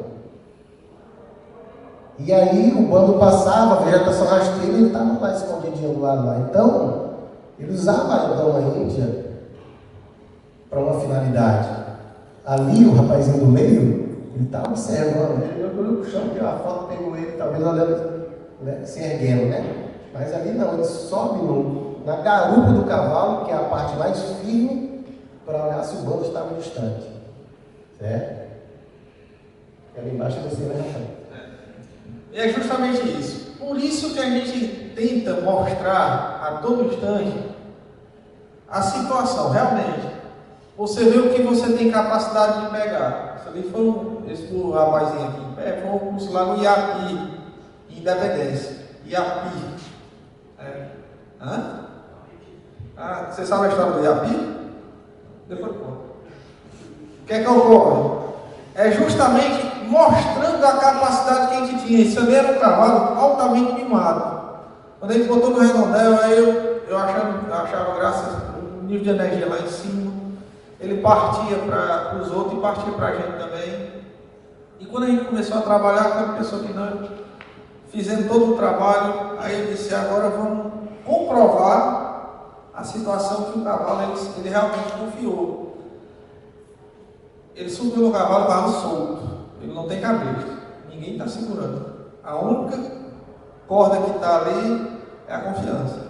E aí o bando passava, a vegetação rasteira, e ele estava lá escondidinho do lado lá. Então, ele usava a dama índia para uma finalidade. Ali, o rapazinho do meio, ele estava observando, ele olhou para o chão, tirou a foto, pegou ele, talvez olhando, né, se erguendo, né? Mas ali não, ele sobe na garupa do cavalo, que é a parte mais firme, para olhar se o bando estava distante. Certo? E ali embaixo você vai arrancar. E é justamente isso. Por isso que a gente tenta mostrar a todo instante a situação, realmente. Você vê o que você tem capacidade de pegar. Isso ali foi esse do rapazinho aqui. Foi um curso lá no IAPI, Independência. IAPI. Hã? Você sabe a história do IAPI? Depois conta. O que é que ocorre? É justamente mostrando a capacidade que a gente tinha. Isso ali era um cavalo altamente mimado. Quando a gente botou no redondel, aí eu achava graça o nível de energia lá em cima. Ele partia para os outros e partia para a gente também. E quando a gente começou a trabalhar, quando pensou que nós fizemos todo o trabalho, aí eu disse, agora vamos comprovar a situação que o cavalo ele realmente confiou. Ele subiu no cavalo, o cavalo solto. Ele não tem cabeça. Ninguém está segurando. A única corda que está ali é a confiança.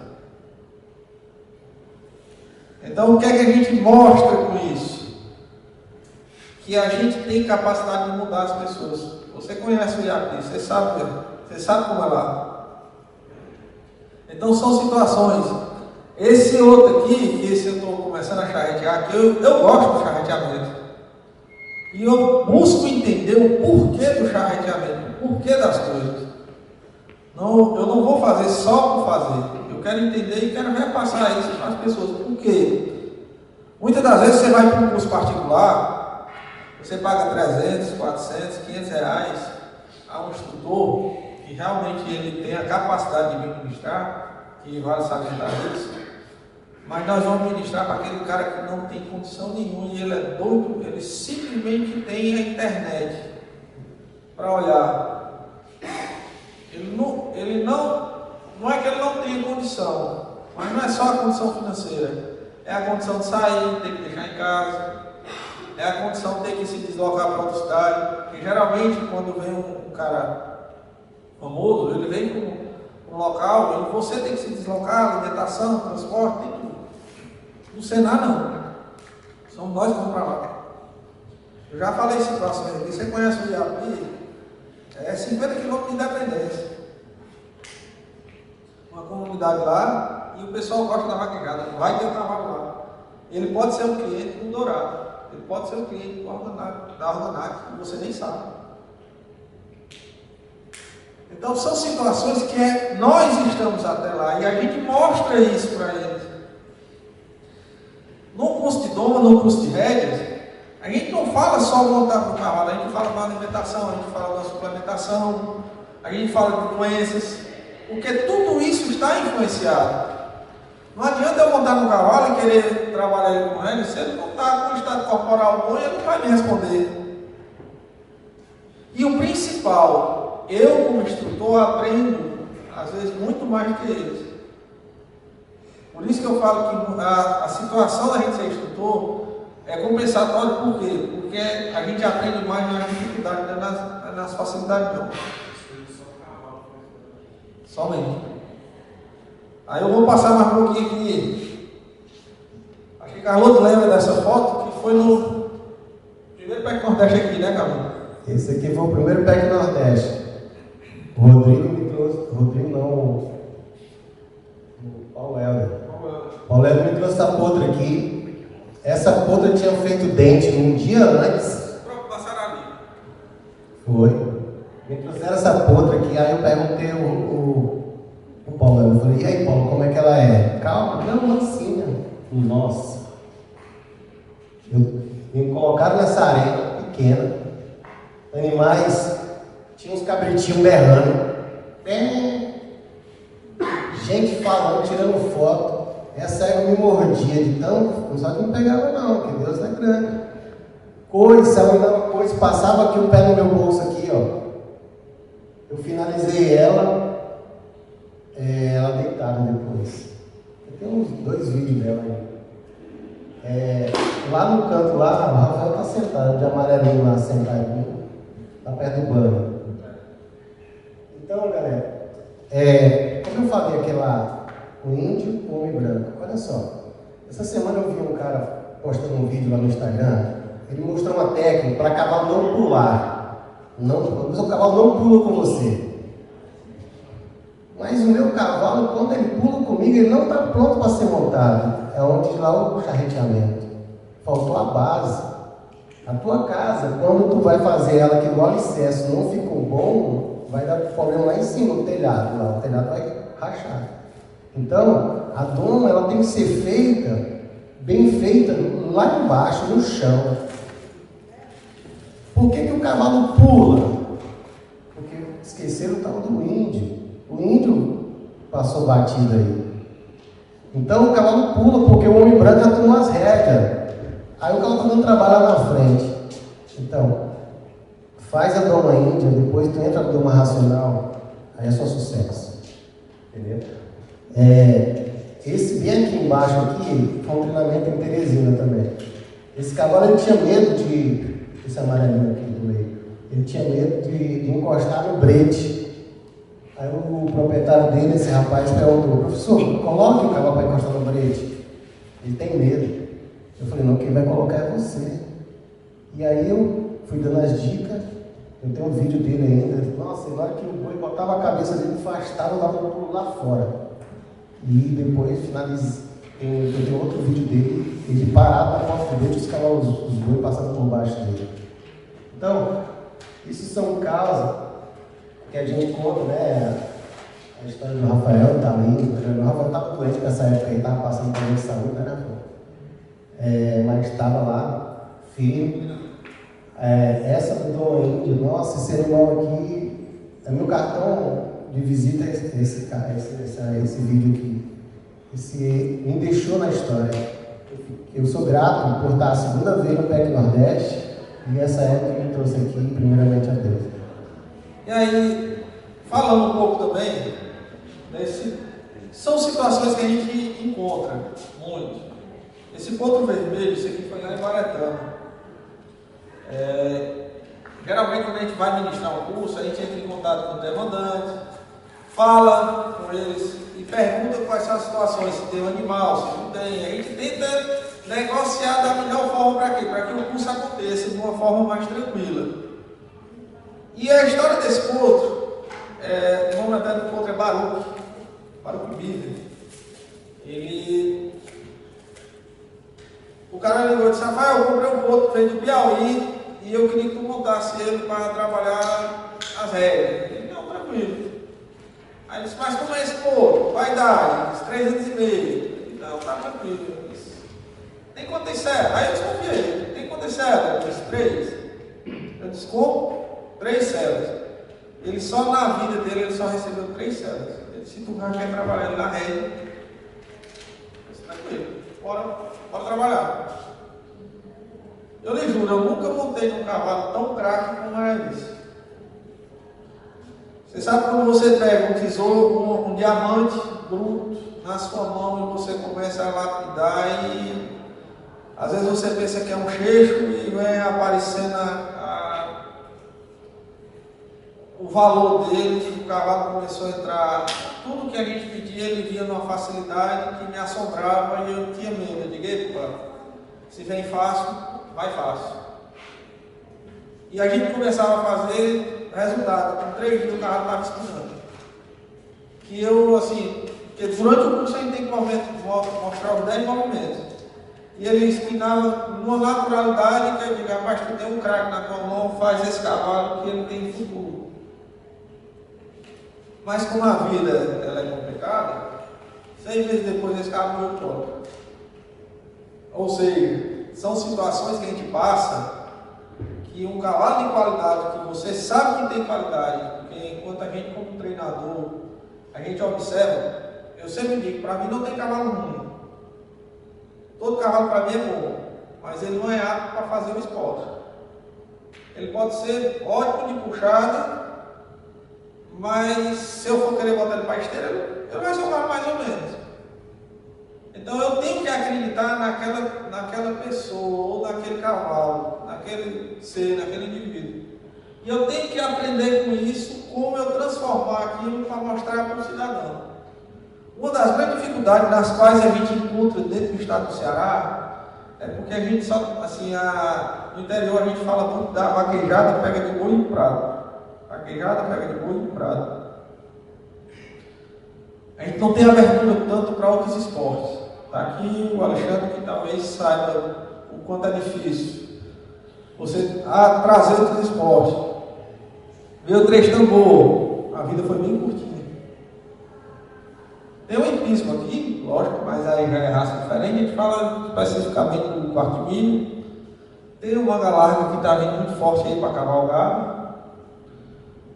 Então, o que é que a gente mostra com isso? Que a gente tem capacidade de mudar as pessoas. Você conhece o IAPI, você sabe como é lá. Então, são situações. Esse outro aqui, que esse eu estou começando a charretear, que eu gosto do charreteamento. E eu busco entender o porquê do charreteamento, o porquê das coisas. Não, eu não vou fazer só por fazer. Eu quero entender e quero repassar isso para as pessoas. Por quê? Muitas das vezes você vai para um curso particular, você paga 300, 400, 500 reais a um instrutor que realmente ele tem a capacidade de vir ministrar, que vale salientar isso. Mas nós vamos ministrar para aquele cara que não tem condição nenhuma e ele é doido, ele simplesmente tem a internet para olhar. Ele não é que ele não tenha condição, mas não é só a condição financeira, é a condição de sair, ter que deixar em casa, é a condição de ter que se deslocar para outra cidade, porque geralmente quando vem um cara famoso, ele vem para um local e você tem que se deslocar, alimentação, transporte, tem tudo. No Senar não, somos nós que vamos para lá. Eu já falei situações aqui, você conhece o IAPI, é 50 km de Independência, uma comunidade lá, e o pessoal gosta da vaquejada, vai ter um cavalo lá. Ele pode ser um cliente do Dourado, ele pode ser um cliente da Ordanac, que você nem sabe. Então são situações que nós estamos até lá, e a gente mostra isso para eles. No curso de doma, no curso de rédeas, a gente não fala só montar para o cavalo, a gente fala da alimentação, a gente fala da suplementação, a gente fala de doenças, porque tudo isso está influenciado. Não adianta eu montar no cavalo e querer trabalhar ele com ele, se ele não está com o estado corporal bom, ele não vai me responder. E o principal, eu como instrutor aprendo, às vezes, muito mais do que eles. Por isso que eu falo que a situação da gente ser instrutor é compensatória, por quê? Porque a gente aprende mais nas dificuldades, não nas facilidades não. Somente. Aí eu vou passar mais um pouquinho aqui. Acho que Carlos lembra dessa foto, que foi no primeiro PEC Nordeste aqui, né, Carlos? Esse aqui foi o primeiro PEC Nordeste. O Rodrigo me trouxe. Rodrigo não. O Paulo Helder. Paulo Helder me trouxe essa potra aqui. Essa potra tinha feito dente um dia antes. O próprio Passarali. Foi. Me trouxeram essa potra aqui, aí eu perguntei o Paulo Helder. Eu falei, e aí, Paulo, como é que ela é? Calma, não, mansinha. Nossa. Me colocaram nessa arena pequena. Animais, tinha uns cabritinhos berrando, gente falando, tirando foto. Essa égua me mordia de tão, só que não pegava não, que Deus é grande. Coisa, me dava coisa, passava aqui o pé no meu bolso aqui, ó. Eu finalizei ela, ela deitada depois. Eu tenho uns 2 vídeos dela aí. Lá no canto, lá, o Rafael está sentado, de amarelinho lá, sentadinho, lá perto do banho. Então, galera, como eu falei aquela, o índio, o homem branco, olha só. Essa semana eu vi um cara postando um vídeo lá no Instagram, ele mostrou uma técnica para cavalo não pular. O seu cavalo não pula com você. Mas o meu cavalo, quando ele pula comigo, ele não está pronto para ser montado. É onde lá o charreteamento. Faltou a base. A tua casa, quando tu vai fazer ela que o alicerce não ficou bom, vai dar problema lá em cima, no telhado. Lá, o telhado vai rachar. Então, a doma ela tem que ser feita, bem feita, lá embaixo, no chão. Por que o cavalo pula? Porque esqueceram o tal do índio. O índio passou batido aí. Então o cavalo pula porque o homem branco já tomou as rédeas. Aí o cavalo está dando trabalho lá na frente. Então, faz a doma índia, depois tu entra na doma racional, aí é só sucesso. Entendeu? Esse bem aqui embaixo aqui, foi um treinamento em Teresina também. Esse cavalo ele tinha medo esse amarelinho aqui do meio, ele tinha medo de encostar no brete. Aí o proprietário dele, esse rapaz, perguntou: professor, coloque o cavalo para encostar no brete. Ele tem medo. Eu falei: não, quem vai colocar é você. E aí eu fui dando as dicas. Eu tenho um vídeo dele ainda. Nossa, na hora que o boi botava a cabeça dele, afastava, dava um pulo lá fora. E depois finalizei. Eu tenho outro vídeo dele, ele parado na porta do brete, os boi passando por baixo dele. Então, isso são causas que a gente conta, né? A história do Rafael está ali. O Rafael estava doente nessa época, ele estava passando por de saúde, né, Rafael? Mas estava lá, firme. Essa do Dom Índio, nossa, esse animal aqui, é meu cartão de visita, esse vídeo aqui. Me deixou na história. Eu sou grato por estar a segunda vez no PEC Nordeste e essa época que me trouxe aqui, primeiramente a Deus. E aí, falando um pouco também, são situações que a gente encontra muito. Esse ponto vermelho, isso aqui foi lá em Baretama. Geralmente, quando a gente vai ministrar um curso, a gente entra em contato com o demandante, fala com eles e pergunta quais são as situações, se tem um animal, se não tem. A gente tenta negociar da melhor forma para quê? Para que o curso aconteça de uma forma mais tranquila. E a história desse potro, o nome até do potro é Baruch Biver. O cara ligou e disse: Rafael, eu comprei um potro, veio do Piauí e eu queria que tu montasse ele para trabalhar as rédeas. Ele: não, tranquilo. Aí ele disse: mas como é esse potro? Vai dar 3 anos e meio. Ele: não, tá tranquilo. Tem quantas células? Aí eu desconfiei. Tem quantas células? Eu disse: 3. Eu disse: como? 3 células. Ele só na vida dele, ele só recebeu 3 células. Ele disse: se tu já quer trabalhar na rede, eu disse: tranquilo, bora trabalhar. Eu lhe juro, eu nunca montei num cavalo tão craque como é esse. Você sabe quando você pega um tesouro, um diamante bruto na sua mão e você começa a lapidar e às vezes você pensa que é um cheixo e vem aparecendo o valor dele, o cavalo começou a entrar. Tudo que a gente pedia, ele via numa facilidade que me assombrava e eu tinha medo. Eu digo: epa, se vem fácil, vai fácil. E a gente começava a fazer resultado. Com 3 dias o carro estava esquinando. Que eu, assim, porque durante o curso a gente tem que mostrar os 10 movimentos. E ele esquinava numa naturalidade que eu digo: rapaz, tu tem um craque na tua mão, faz esse cavalo que ele tem futuro. Mas como a vida ela é complicada, 6 meses depois esse carro morreu pronto. Ou seja, são situações que a gente passa que um cavalo de qualidade, que você sabe que tem qualidade, porque enquanto a gente como treinador, a gente observa, eu sempre digo, para mim não tem cavalo ruim. Todo cavalo para mim é bom, mas ele não é apto para fazer o esporte. Ele pode ser ótimo de puxada, mas se eu for querer botar ele para esteira, ele vai somar mais ou menos. Então eu tenho que acreditar naquela pessoa, ou naquele cavalo, naquele ser, naquele indivíduo. E eu tenho que aprender com isso, como eu transformar aquilo para mostrar para o cidadão. Uma das grandes dificuldades nas quais a gente encontra dentro do estado do Ceará é porque a gente só, assim, no interior a gente fala muito da vaquejada, pega de boi em prado. Vaquejada, pega de boi em prado. A gente não tem abertura tanto para outros esportes. Está aqui o Alexandre, que talvez saiba o quanto é difícil você trazer outros esportes. Veio o três tambor, a vida foi bem curtinha. Tem um hipismo aqui, lógico, mas aí já é raça diferente, a gente fala especificamente do quarto milho. Tem o manga larga que está vindo muito forte aí para cavalgar.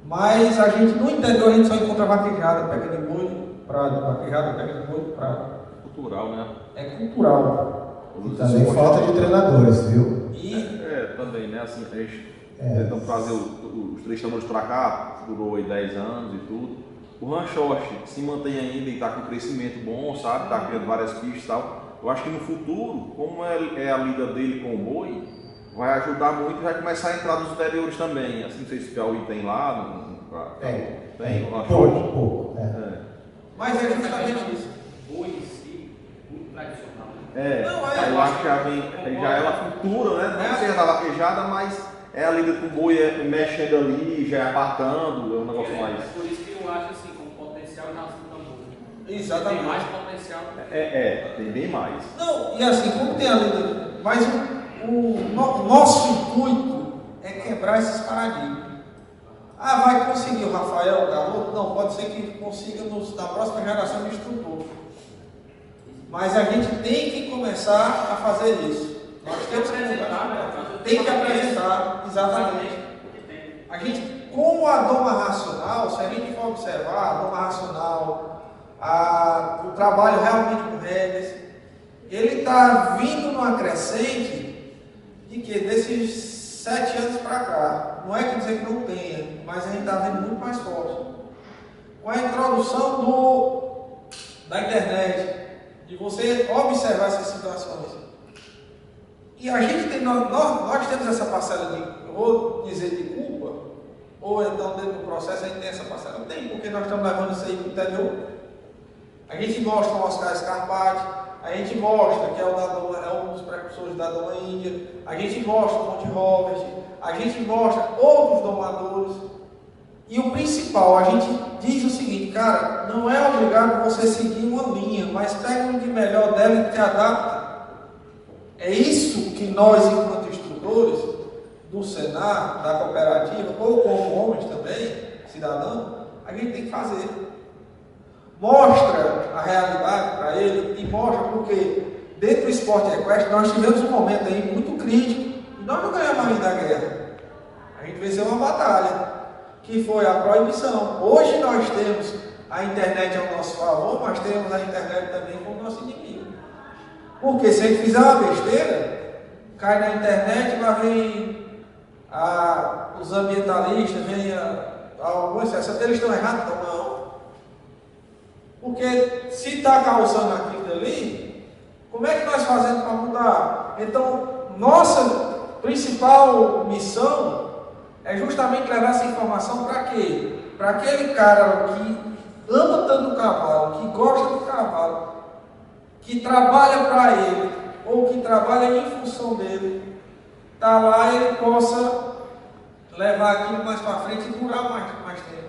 Mas a gente, no interior, a gente só encontra vaquejada, pega de boi, prado, vaquejada, pega de boi, prado. Cultural, né? É cultural. E também falta de treinadores, viu? Também, né? Assim, a gente tentando trazer os três tambores para cá, durou aí 10 anos e tudo. O ranchote se mantém ainda e está com crescimento bom, sabe? Está criando várias pistas e tal. Eu acho que no futuro, como é a lida dele com o boi, vai ajudar muito e vai começar a entrar nos interiores também. Assim, não sei se o Piauí tem lá. Tem o ranchote? Pouco. Mas é justamente isso. Boi em si, muito tradicional. Eu acho que já é a cultura, né? Não seja da vaquejada, mas é a lida com o boi mexendo ali, já é apartando, é um negócio mais. É por isso que eu acho assim, com potencial de nação tambor. Exatamente. Tem mais potencial. Tem bem mais. Não, e assim, como tem a lida, mas o nosso intuito é quebrar esses paradigmas. Vai conseguir o Rafael, o garoto? Não, pode ser que consiga na próxima geração de instrutor. Mas a gente tem que começar a fazer isso. Nós temos que apresentar, exatamente. A gente, com a doma racional, se a gente for observar a doma racional, o trabalho realmente com rédeas, ele está vindo numa crescente de que desses 7 anos para cá. Não é que dizer que não tenha, mas a gente está vendo muito mais forte. Com a introdução da internet, de você observar essas situações. E a gente tem, nós temos essa parcela eu vou dizer de culpa, ou então dentro do processo a gente tem essa parcela. Tem, porque nós estamos levando isso aí para o interior. A gente mostra o Oscar Scarpati, a gente mostra que é um dos precursores da Doma Índia, a gente mostra o Monte Robert, a gente mostra outros domadores. E o principal, a gente diz o seguinte, cara, não é obrigado você seguir uma linha, mas pega um de melhor dela e te adapta. É isso que nós, enquanto instrutores do Senar, da cooperativa, ou como homens também, cidadão, a gente tem que fazer. Mostra a realidade para ele e mostra porque dentro do esporte equestre nós tivemos um momento aí muito crítico e nós não ganhamos ainda a guerra. A gente venceu uma batalha, que foi a proibição. Hoje nós temos a internet ao nosso favor, mas temos a internet também como nosso inimigo. Porque se a gente fizer uma besteira, cai na internet, lá vem os ambientalistas, vem alguns, eles estão errados? Então não. Porque se está causando aquilo ali, como é que nós fazemos para mudar? Então, nossa principal missão é justamente levar essa informação para quê? Para aquele cara que ama tanto o cavalo, que gosta do cavalo, que trabalha para ele, ou que trabalha em função dele, está lá e ele possa levar aquilo mais para frente e durar mais tempo.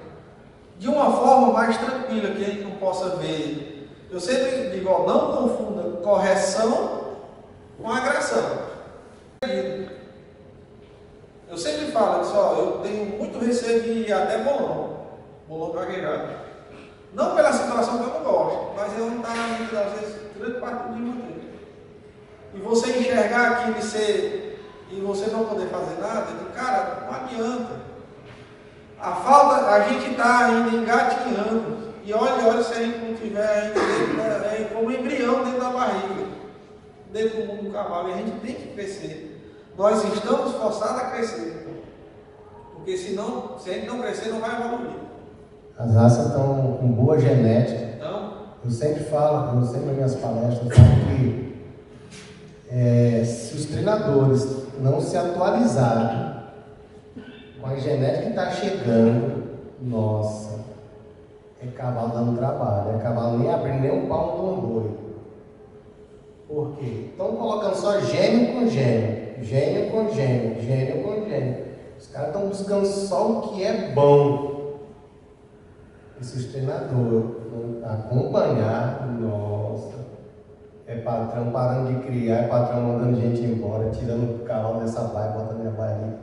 De uma forma mais tranquila, que a gente não possa ver. Eu sempre digo, não confunda correção com agressão. Eu sempre falo, eu tenho muito receio de ir até bolão vaquejado. Não pela situação que eu não gosto, mas eu não estava muitas das vezes grande parte do dia inteiro. E você enxergar aquilo e você não poder fazer nada, cara, não adianta. A gente está ainda engatinhando. E olha se a gente não tiver ainda como embrião dentro da barriga, dentro do mundo do cavalo. E a gente tem que crescer. Nós estamos forçados a crescer. Porque se a gente não crescer, não vai evoluir. As raças estão com boa genética. Então, Eu sempre nas minhas palestras, eu falo que se os treinadores não se atualizarem com a genética que está chegando, nossa, é cavalo dando trabalho, é cavalo nem abrindo nem um pau do boi. Por quê? Estão colocando só gênio com gênio, gênio com gênio, gênio com gênio. Os caras estão buscando só o que é bom. E se os treinadores não acompanhar, nossa, é patrão parando de criar, é patrão mandando gente embora, tirando o cavalo dessa baia, botando a baia ali.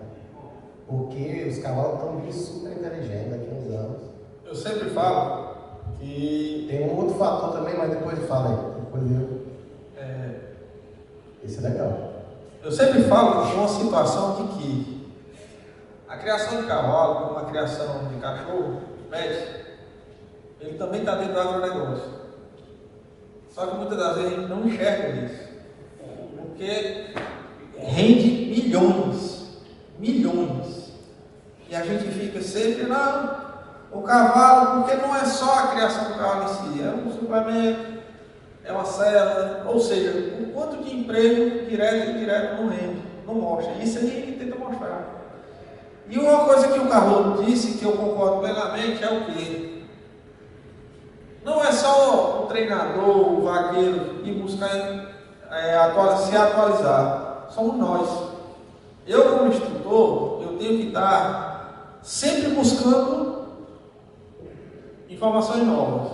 Porque os cavalos estão vindo super inteligentes daqui a uns anos. eu sempre falo que Tem um outro fator também, mas depois ele fala aí. Depois eu. Isso é legal. eu sempre falo de uma situação de que a criação de cavalo, como a criação de cachorro, de pet, ele também está dentro do agronegócio. Só que muitas das vezes a gente não enxerga isso. Porque rende milhões. Milhões. E a gente fica sempre, não, o cavalo, porque não é só a criação do cavalo em si, é um suplemento, é uma célula, ou seja, o quanto de emprego direto e indireto não rende, não mostra. Isso aí a gente tenta mostrar. E uma coisa que o Carlos disse, que eu concordo plenamente, é o quê? Não é só o treinador, o vaqueiro ir buscar se atualizar, somos nós. Eu, como instrutor, eu tenho que estar sempre buscando informações novas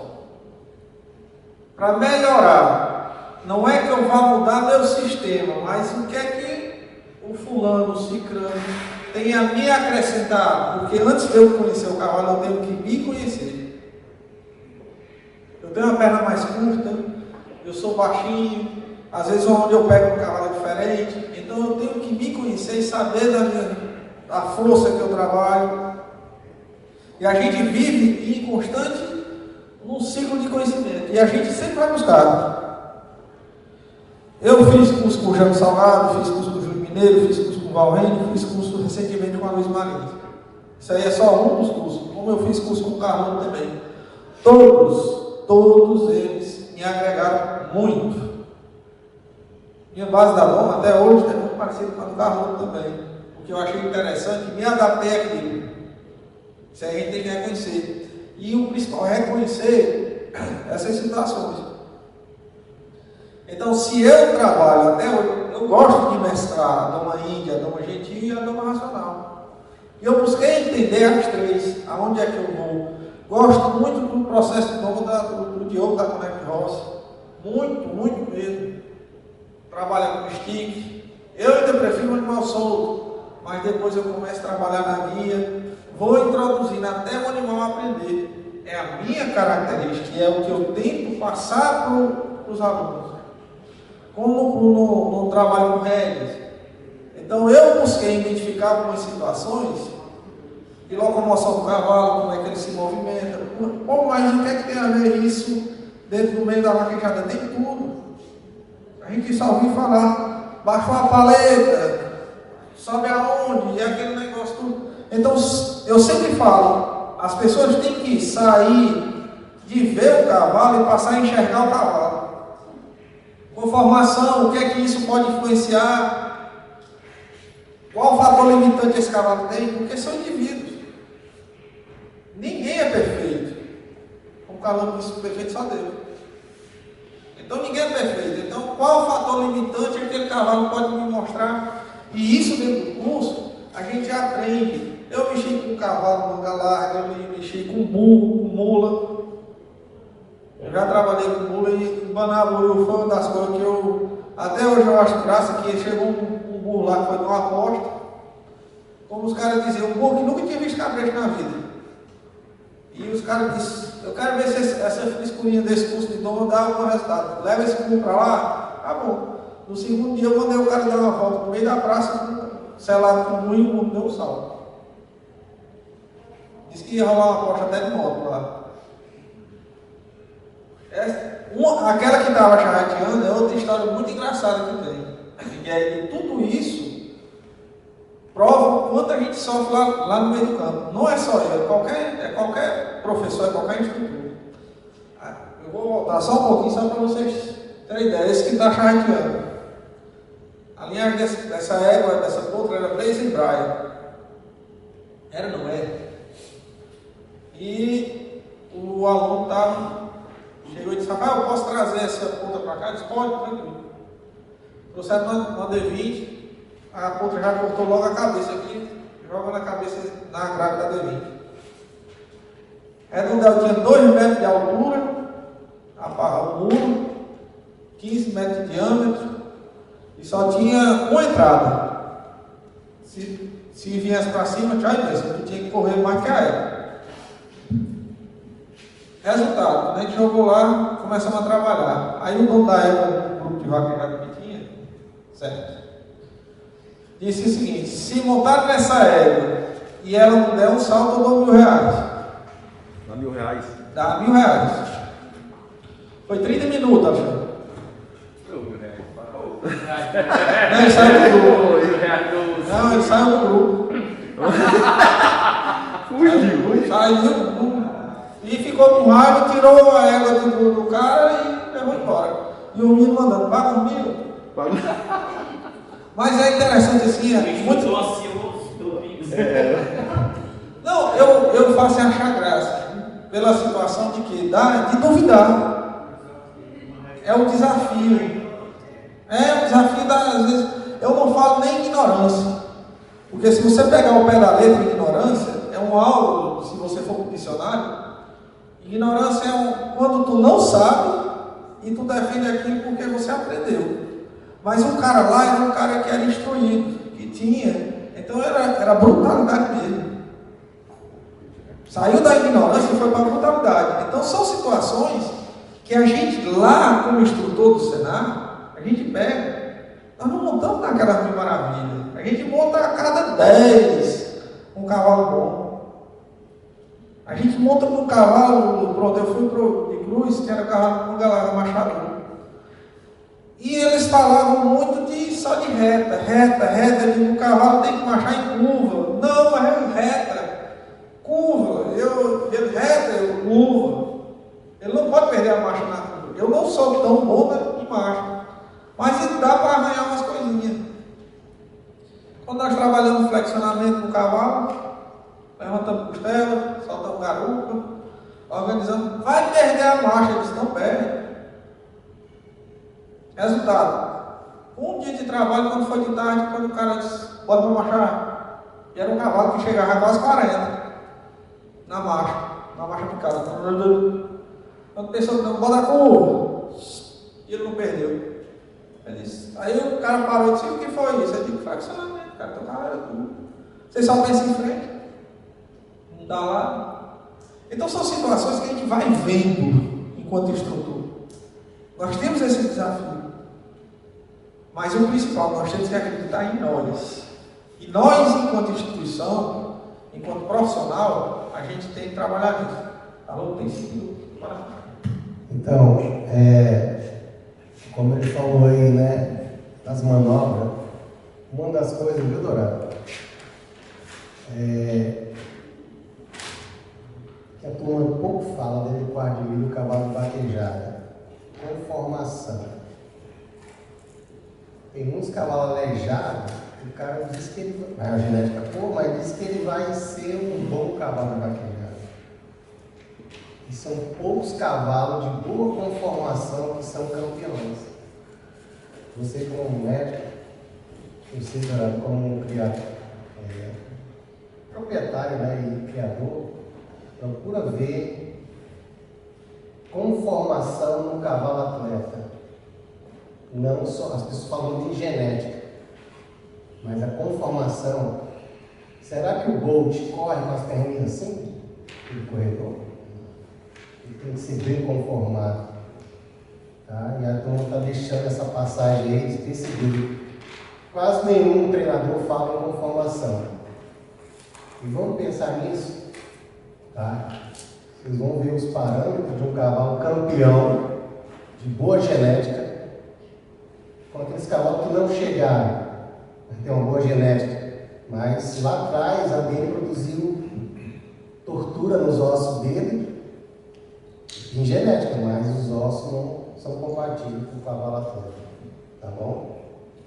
para melhorar. Não é que eu vá mudar meu sistema, mas o que é que o fulano, o cicrano tem a me acrescentar? Porque antes de eu conhecer o cavalo, eu tenho que me conhecer. Eu tenho uma perna mais curta, eu sou baixinho, às vezes onde eu pego um cavalo é diferente, então eu tenho que me conhecer e saber da força que eu trabalho. E a gente vive em constante num ciclo de conhecimento, e a gente sempre vai buscar. Eu fiz curso com o Jânio Salgado, fiz curso com o Júlio Mineiro, fiz curso com o Valrene, fiz curso recentemente com a Luiz Marins. Isso aí é só um dos cursos, como eu fiz curso com o Carlão também. Todos eles me agregaram muito. Minha base da Doma até hoje é muito parecida com a do Carlão também, porque eu achei interessante e me adaptei àquilo. Isso aí a gente tem que reconhecer. E o principal é reconhecer essas situações. Então, se eu trabalho até hoje, eu gosto de mestrar a Doma Índia, a Doma Gentil e a Doma Racional. E eu busquei entender as três, aonde é que eu vou. Gosto muito do processo de Doma do Diogo da Connect Ross. Muito mesmo. Trabalha com stick. Eu ainda prefiro um animal solto, mas depois eu começo a trabalhar na guia. Vou introduzindo até o animal aprender. É a minha característica, é o que eu tento passar para os alunos. Como no trabalho com rédeas. Então eu busquei identificar algumas situações de locomoção do cavalo, como é que ele se movimenta. Bom, mas o que é que tem a ver isso dentro do meio da vaquejada? Tem tudo. A gente só ouviu falar, baixou a paleta, sobe aonde, e aquele negócio tudo. Então eu sempre falo, as pessoas têm que sair de ver o cavalo e passar a enxergar o cavalo. Conformação, o que é que isso pode influenciar? Qual o fator limitante esse cavalo tem? Porque são indivíduos. Ninguém é perfeito. Como o Carlão disse, perfeito só Deus. Então ninguém é perfeito. Então qual o fator limitante que aquele cavalo pode me mostrar? E isso dentro do curso, a gente aprende. Eu mexi com cavalo, manga larga, eu mexi com burro, com mula. Eu já trabalhei com mula e Banabu foi uma das coisas que eu, até hoje eu acho graça, que chegou um burro lá que foi numa aposta. Como os caras diziam, um burro que nunca tinha visto cabresto na vida. E os caras disseram, eu quero ver se essa frescurinha desse curso de Doma dá algum resultado. Leva esse burro para lá, tá bom. No segundo dia eu mandei o cara dar uma volta no meio da praça, selado com o burro, e o burro deu um salto. Disse que ia rolar uma aposta até de moto lá. Aquela que estava charreteando é outra história muito engraçada que tem. E aí tudo isso prova o quanto a gente sofre lá no meio do campo. Não é só ele, é qualquer professor, é qualquer instrutor. Eu vou voltar só um pouquinho, só para vocês terem ideia. Esse que está charreteando. A linhagem dessa égua, dessa potra, era Blaze Brian. Era, não é? E o aluno chegou e disse: Rafael, eu posso trazer essa ponta para cá? Eu disse: pode, tranquilo. Trouxeram uma D20, a ponta já cortou logo a cabeça aqui, joga na cabeça na grade da D20. Redondel tinha 2 metros de altura, o muro, 15 metros de diâmetro, e só tinha uma entrada. Se viesse para cima, tchau e benção, tu tinha que correr mais que a égua. Resultado, quando a gente jogou lá, começamos a trabalhar. Aí o dono da égua, do grupo de vaquejada que tinha, certo, disse o seguinte: se montar nessa égua e ela não der um salto, eu dou R$1.000. Dá R$1.000? Dá R$1.000. Foi 30 minutos, Alexandre. Não, ele saiu do grupo. Não, ele saiu do grupo. Saiu e ficou com raiva, tirou a égua do cara e levou embora. E o menino mandando: paga comigo. Mas é interessante assim, muito. Não, eu faço achar graça pela situação de que dá de duvidar. É o desafio. É o desafio às vezes, eu não falo nem ignorância. Porque se você pegar o pé da letra, ignorância é algo, se você for para o dicionário, ignorância é quando tu não sabe e tu defende aquilo porque você aprendeu. Mas o cara lá era um cara que era instruído, que tinha, então era brutalidade mesmo. Saiu da ignorância e foi para a brutalidade. Então são situações que a gente lá, como instrutor do Senar, a gente pega, nós não montamos naquela mil maravilha. A gente monta a cada 10 um cavalo bom. A gente monta com um cavalo, pronto, eu fui de Cruz, que era cavalo com galera machador. E eles falavam muito só de reta, o cavalo tem que marchar em curva. Não, mas é reta, curva, curva. Ele não pode perder a marcha na curva. Eu não sou tão bom em marcha, mas dá para arranhar umas coisinhas. Quando nós trabalhamos flexionamento no cavalo, levantamos costela, soltamos garupa, organizamos, vai perder a marcha, eles não perdem. Resultado, um dia de trabalho, quando foi de tarde, quando o cara disse: bora para marchar, e era um cavalo que chegava a quase 40 na marcha picada. Quando pensou: não, bora curva, e ele não perdeu. Aí o cara parou e disse: o que foi isso? Eu digo: flexionamento, cara, teu carro era tudo. Você só pensa em frente, não dá lá. Então são situações que a gente vai vendo enquanto instrutor. Nós temos esse desafio. Mas o principal, nós temos que acreditar em nós. E nós, enquanto instituição, enquanto profissional, a gente tem que trabalhar nisso. Alô, tem sido? Então, como ele falou aí, né, das manobras, uma das coisas, viu, Dourado? Que a turma pouco fala dentro do quarto de milho, o cavalo vaquejada. Conformação. Tem muitos cavalos aleijados, o cara diz que ele vai, a genética mas diz que ele vai ser um bom cavalo vaquejado. E são poucos cavalos de boa conformação que são campeões. Você como médico, você como criador, proprietário, né, e criador, procura ver conformação no cavalo atleta. Não só, as pessoas falam de genética, mas a conformação. Será que o Bolt corre com as perninhas assim? O corredor? Ele tem que ser bem conformado. Tá? E a turma está deixando essa passagem aí despercebida. Quase nenhum treinador fala em conformação. E vamos pensar nisso. Tá? Vocês vão ver os parâmetros de um cavalo campeão, de boa genética, com aqueles cavalos que não chegaram a ter uma boa genética, mas Mas lá atrás a dele produziu tortura nos ossos dele, em genética, mas os ossos não são compatíveis com o cavalatório. Tá bom?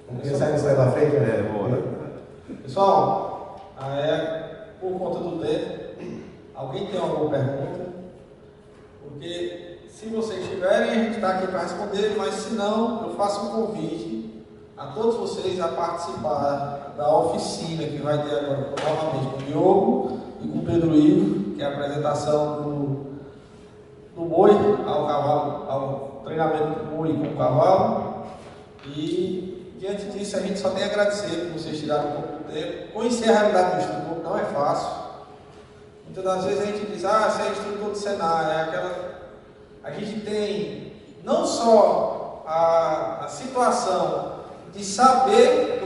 Vamos pensar nisso aí pra frente? Bora. Pessoal, por conta do tempo, alguém tem alguma pergunta? Porque se vocês tiverem, a gente está aqui para responder, mas se não, eu faço um convite a todos vocês a participar da oficina que vai ter agora novamente com o Diogo e com o Pedro Ivo, que é a apresentação do boi ao cavalo, ao treinamento do boi com o cavalo. E diante disso, a gente só tem a agradecer por vocês tirarem um pouco de tempo. Conhecer a realidade do instrutor não é fácil. Muitas das vezes a gente diz, você é instrutor de Senar, a gente tem não só a situação de saber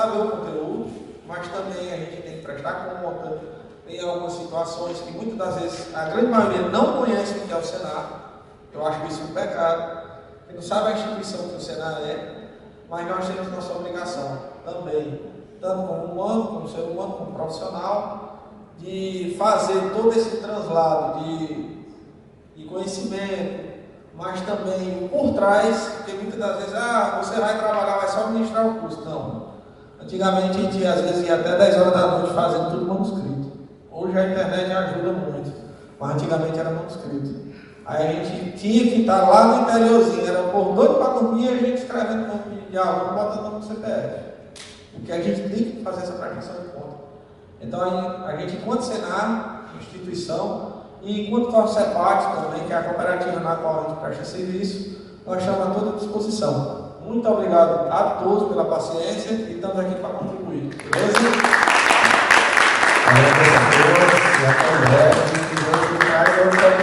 o conteúdo, mas também a gente tem que prestar conta. Tem algumas situações que muitas das vezes a grande maioria não conhece o que é o Senar. Eu acho isso um pecado. Quem não sabe a instituição que o Senar é, mas nós temos nossa obrigação também, tanto como humano, como ser humano, como profissional, de fazer todo esse translado de conhecimento, mas também por trás, porque muitas das vezes, você vai trabalhar, vai só ministrar o curso. Não. Antigamente a gente às vezes ia até 10 horas da noite fazendo tudo manuscrito. Hoje a internet ajuda muito, mas antigamente era manuscrito. Aí a gente tinha que estar lá no interiorzinho, era por doido para dormir, a gente escrevendo nome de aluno, botando no CPF. Porque a gente tem que fazer essa prestação de conta. Então a gente, enquanto Senar, instituição, e enquanto Corcepat também, que é a cooperativa na qual a gente presta serviço, nós estamos à toda disposição. Muito obrigado a todos pela paciência e estamos aqui para contribuir. Beleza? Agradeço a todos e até breve.